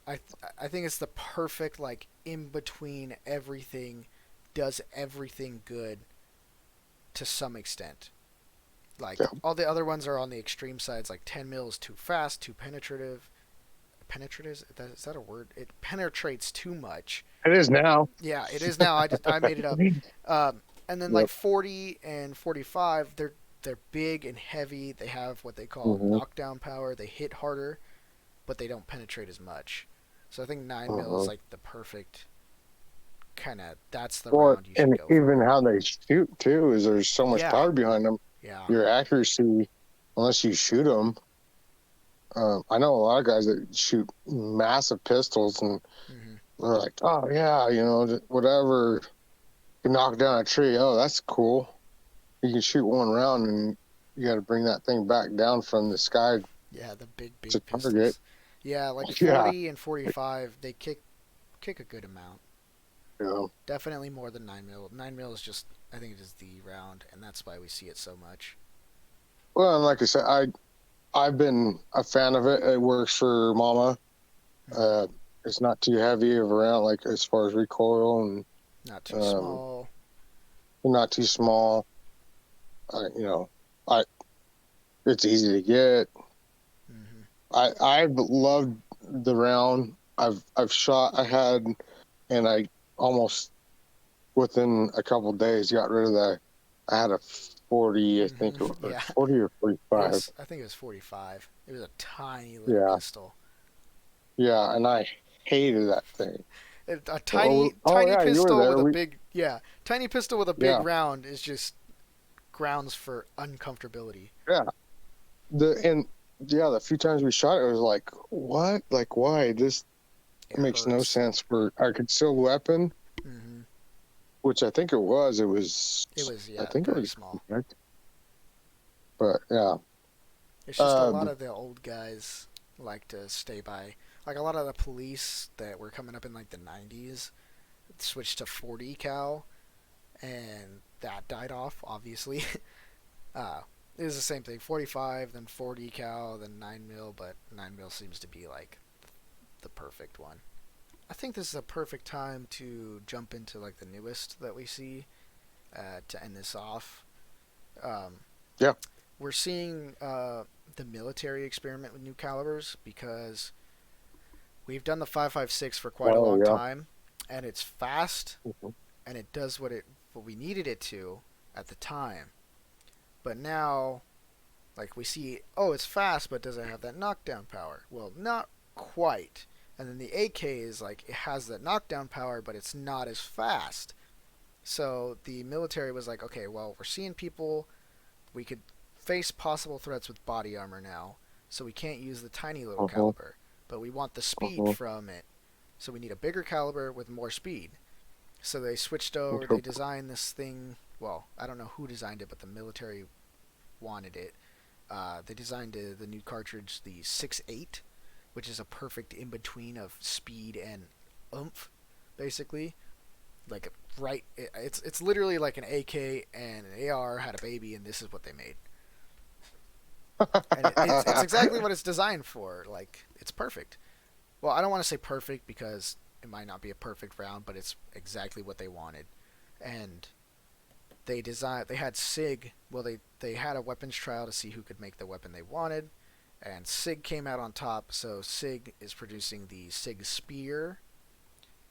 I I think it's the perfect like in between everything, does everything good to some extent. Like Yeah, all the other ones are on the extreme sides. Like 10 mil is too fast, too penetrative. Penetrative, is that a word? It penetrates too much. it is now. Yeah, it is now. I made it up. And then like Yep. 40 and 45, they're big and heavy. They have what they call Hmm. knockdown power. They hit harder, but they don't penetrate as much. So I think 9 mil is Hmm. like the perfect kind of. That's the Well, round you should and go even for. how they shoot too is there's so much Yeah, power behind them. yeah. Your accuracy, unless you shoot them. I know a lot of guys that shoot massive pistols, and Hmm. they're like, "Oh yeah, whatever, you knock down a tree. Oh, that's cool. You can shoot one round, and you got to bring that thing back down from the sky Yeah, the to big target." pistols. Yeah, like Yeah, 40 and 45, they kick a good amount. Yeah. Definitely more than 9 mil. 9 mil is just, I think it is the round, and that's why we see it so much. Well, and like I said, I've been a fan of it. It works for Mama. Hmm. Uh, it's not too heavy of a round, like as far as recoil, and Not too um, small. not too small. You know, I it's easy to get. Hmm. I've loved the round. I've shot. I had, and I almost within a couple days got rid of the. I had a 40, I Hmm. think it was Yeah, 40 or it 45. was. I think it was 45. It was a tiny little Yeah, pistol. yeah, and I hated that thing. A Oh, tiny, oh tiny yeah, you were pistol there. with a big, yeah, tiny pistol with a big Yeah, round is just grounds for uncomfortability. yeah. And yeah, the few times we shot it, it was like, what? Like, why? This It makes no hurts. sense for a concealed weapon, Hmm. which I think it was. It was, It was, I yeah, think it very was small. correct. But yeah, It's just a lot um, of the old guys like to stay by. Like a lot of the police that were coming up in like the 90s switched to 40 cal, and that died off, obviously. uh, it was the same thing 45, then 40 cal, then 9 mil, but 9 mil seems to be like the perfect one. I think this is a perfect time to jump into like the newest that we see to end this off. Um, yeah. we're seeing the military experiment with new calibers because we've done the 5.56 for quite a Oh long yeah. time, and it's fast Mhm. and it does what we needed it to at the time. But now, like we see, oh, it's fast, but does it have that knockdown power? Well, not quite. And then the AK is like it has that knockdown power, but it's not as fast. So the military was like, okay, well, we're seeing people. We could face possible threats with body armor now, so we can't use the tiny little Mhm. caliber, but we want the speed Mhm. from it. So we need a bigger caliber with more speed. So they switched over. They Okay. designed this thing. Well, I don't know who designed it, but the military wanted it. They designed the new cartridge, the 6.8, which is a perfect in between of speed and oomph, basically. Like right, it's literally like an AK and an AR had a baby, and this is what they made. And it's exactly what it's designed for. Like it's perfect. Well, I don't want to say perfect because it might not be a perfect round, but it's exactly what they wanted. And they had SIG. Well, they had a weapons trial to see who could make the weapon they wanted, and SIG came out on top. So SIG is producing the SIG Spear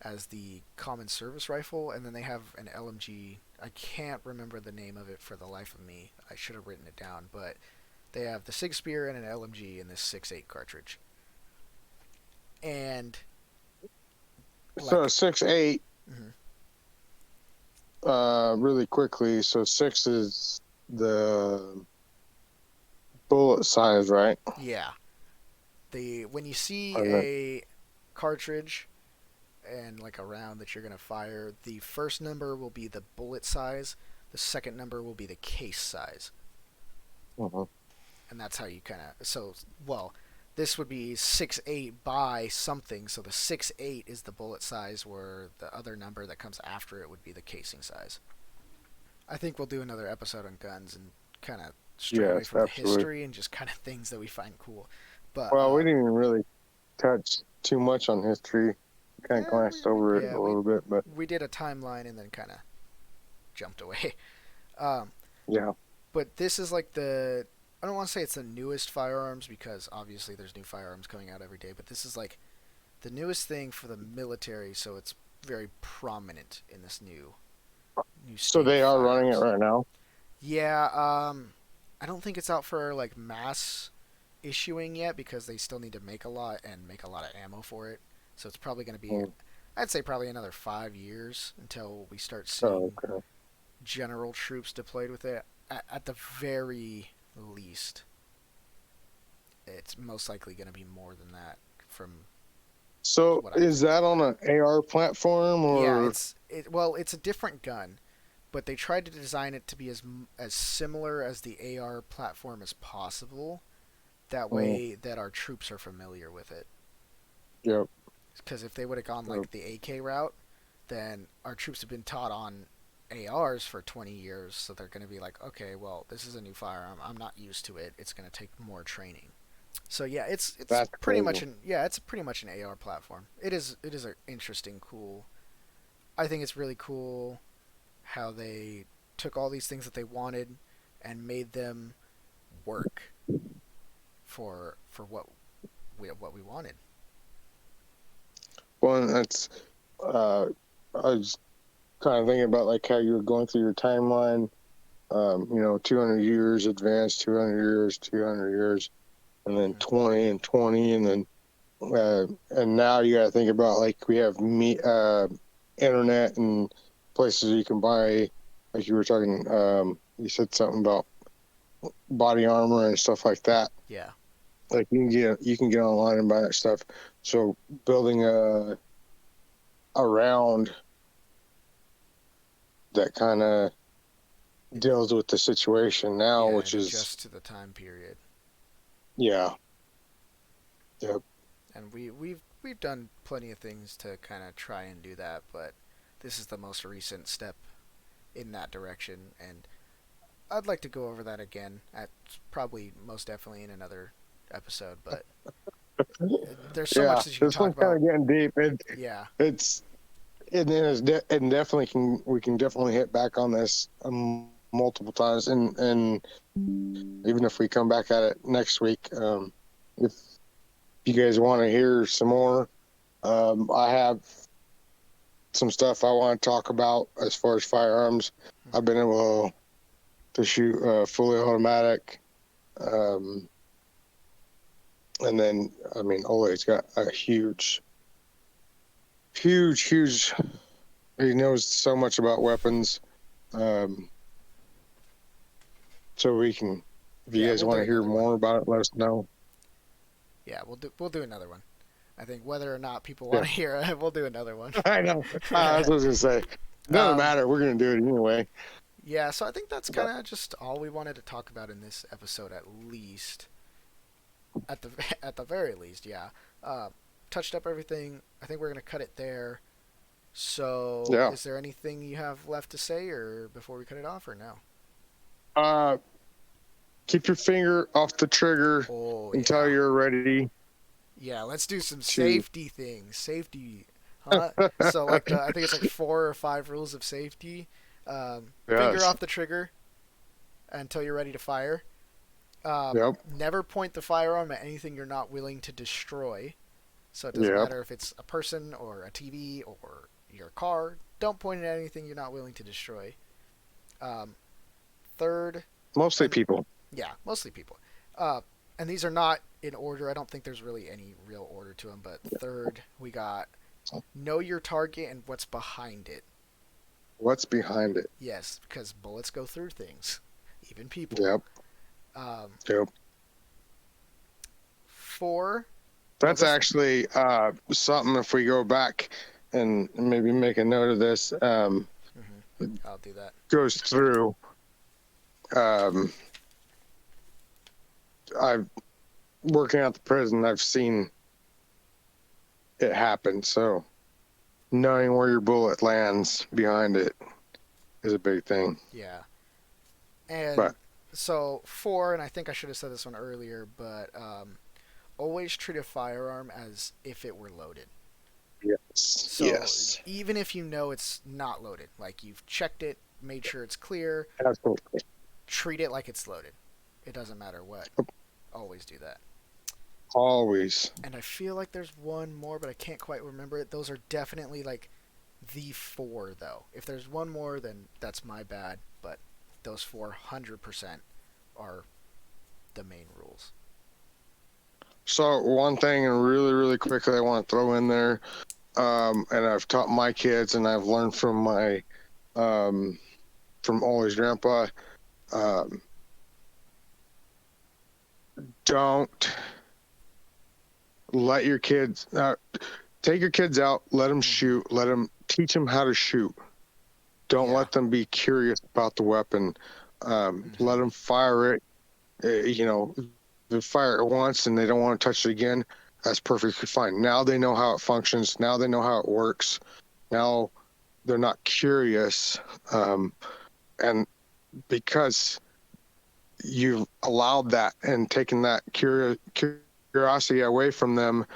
as the common service rifle, and then they have an LMG. I can't remember the name of it for the life of me. I should have written it down, but they have the SIG Spear and an LMG in this 6.8 cartridge. And So like, 6.8, mhm, really quickly. So six is the bullet size, right? yeah, the when you see And then, a cartridge and like a round that you're gonna fire, the first number will be the bullet size. The second number will be the case size, mhm. and that's how you kind of well. This would be 6.8 by something, so the 6.8 is the bullet size, where the other number that comes after it would be the casing size. I think we'll do another episode on guns and kind of stray away Yes, from the absolutely. history and just kind of things that we find cool. But Well, we didn't even really touch too much on history. Kind of yeah, glanced over it yeah, a little bit, but we did a timeline and then kind of jumped away. Um, yeah. but this is like the I don't want to say it's the newest firearms because obviously there's new firearms coming out every day, but this is like the newest thing for the military, so it's very prominent in this new So state of they are running it firearms. right now. Yeah, I don't think it's out for like mass issuing yet because they still need to make a lot and make a lot of ammo for it. So it's probably going to be, Mm. I'd say, probably another 5 years until we start Oh, seeing okay. general troops deployed with it. At the very least, it's most likely going to be more than that from So what I is think. that on an AR platform Yeah, or? it's a different gun, but they tried to design it to be as similar as the AR platform as possible. That Mm, way, that our troops are familiar with it. yep. Because if they would have gone Yep. like the AK route, then our troops have been taught on ARs for 20 years, so they're going to be like, okay, well, this is a new firearm. I'm not used to it. It's going to take more training. So yeah, it's That's pretty crazy. much an yeah, it's pretty much an AR platform. It is an interesting, cool. I think it's really cool how they took all these things that they wanted and made them work for what we wanted. Well, that's uh, I was kind of thinking about like how you were going through your timeline. 200 years advanced, 200 years, 200 years, and then Mm-hmm. 20 and 20, and then and now you got to think about like we have internet and places you can buy, like you were talking. You said something about body armor and stuff like that. Yeah, Like you can get online and buy that stuff. So building around that kind of it, deals with the situation now, yeah, which it is adjusts to the time period. yeah, yeah, And we've done plenty of things to kind of try and do that, but this is the most recent step in that direction, and I'd like to go over that again at probably most definitely in another episode. But there's so yeah. much that you can This talk one's kind about. of getting deep. Yeah, It's and definitely we can definitely hit back on this multiple times, and even if we come back at it next week, if you guys want to hear some more, I have some stuff I want to talk about as far as firearms. I've hmm been able to shoot fully automatic, um, and then I mean, Ole's got a huge, huge, huge. He knows so much about weapons. Um, so we can, if you yeah, guys we'll want do to hear another one. more about it, let us know. Yeah, we'll do another one. I think whether or not people Yeah, want to hear it, we'll do another one. I know. That's what I was gonna say. Doesn't um, matter. We're gonna do it anyway. yeah, so I think that's kind But of just all we wanted to talk about in this episode, at least. At the at the very least, yeah. Uh, Touched up everything. I think we're gonna cut it there. So, yeah, is there anything you have left to say, or before we cut it off, or no? uh, keep your finger off the trigger Oh until yeah, you're ready yeah. Let's do some to. safety things. Safety, huh? So like I think it's like 4 or 5 rules of safety. Finger Yes. off the trigger until you're ready to fire. Yep. Never point the firearm at anything you're not willing to destroy. So it doesn't Yep. matter if it's a person or a TV or your car. Don't point it at anything you're not willing to destroy. Um, Third, Mostly and people. yeah, mostly people. Uh, and these are not in order. I don't think there's really any real order to them. But third, we got know your target and what's behind it. What's behind it? Yes, because bullets go through things, even people. Yep. Um, Yep. Four. Oh, That's this. actually something. If we go back and maybe make a note of this, Mm-hmm, I'll do that. goes through. Um, I've working at the prison. I've seen it happen. So knowing where your bullet lands behind it is a big thing. Yeah. And But so four, and I think I should have said this one earlier, but always treat a firearm as if it were loaded. yes, So yes, even if you know it's not loaded, like you've checked it, made sure it's clear, absolutely. treat it like it's loaded. It doesn't matter what. Always do that. Always. And I feel like there's one more, but I can't quite remember it. Those are definitely like the four, though. If there's one more, then that's my bad. But those 400% are the main rules. So one thing, and really, really quickly, I want to throw in there, and I've taught my kids, and I've learned from my, from Ollie's grandpa. Um, don't let your kids take your kids out, let them Mm-hmm. shoot, let them teach them how to shoot. Don't Yeah. let them be curious about the weapon. Mm-hmm. Let them fire it. They fire it once and they don't want to touch it again. That's perfectly fine. Now they know how it functions. Now they know how it works. Now they're not curious, and because you've allowed that and taken that curiosity away from them,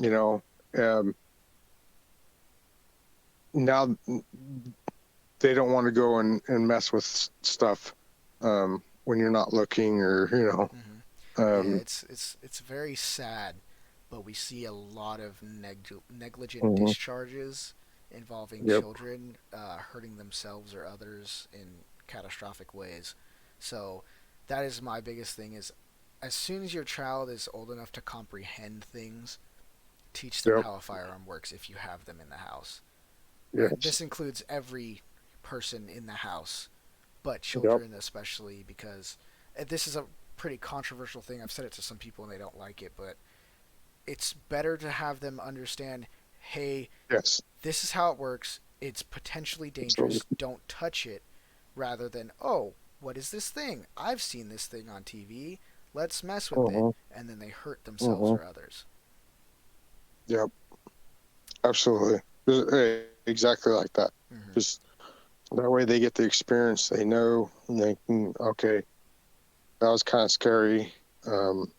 you know, now they don't want to go and mess with stuff when you're not looking, or Hmm. Yeah, um, it's very sad, but we see a lot of negligent mhm. discharges involving Yep. children hurting themselves or others in catastrophic ways. So that is my biggest thing: is as soon as your child is old enough to comprehend things, teach them Yep. how a firearm works if you have them in the house. And Yes. this includes every person in the house, but Yep. children especially, because this is a pretty controversial thing. I've said it to some people and they don't like it, but it's better to have them understand, hey, Yes. this is how it works. It's potentially dangerous. Absolutely. Don't touch it, rather than, oh, what is this thing? I've seen this thing on TV. Let's mess with it. Uh-huh. And then they hurt themselves Uh-huh. or others. Yep. Absolutely. Exactly like that. Hmm. Just that way they get the experience. They know, and they can, okay, that was kind of scary. Um,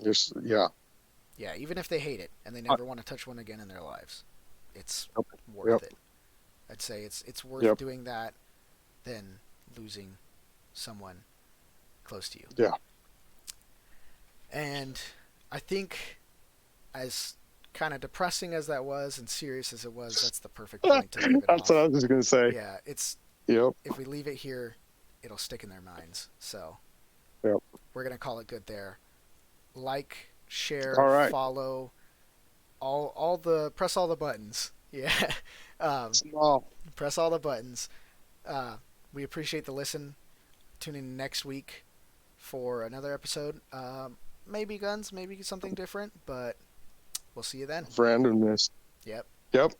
just, yeah. Yeah, even if they hate it and they Uh, never want to touch one again in their lives, it's Yep. worth Yep. it. I'd say it's worth Yep. doing that than losing someone close to you. Yeah. And I think, as kind of depressing as that was and serious as it was, that's the perfect point to leave it That's what I off. was just going to say. Yeah, it's Yep. if we leave it here, it'll stick in their minds. So Yep. we're gonna call it good there. Like, share, All right. follow, all the press all the buttons. Yeah, um, Small. press all the buttons. Uh, we appreciate the listen. Tune in next week for another episode. Maybe guns, maybe something different, but we'll see you then. Randomness. Yep. Yep.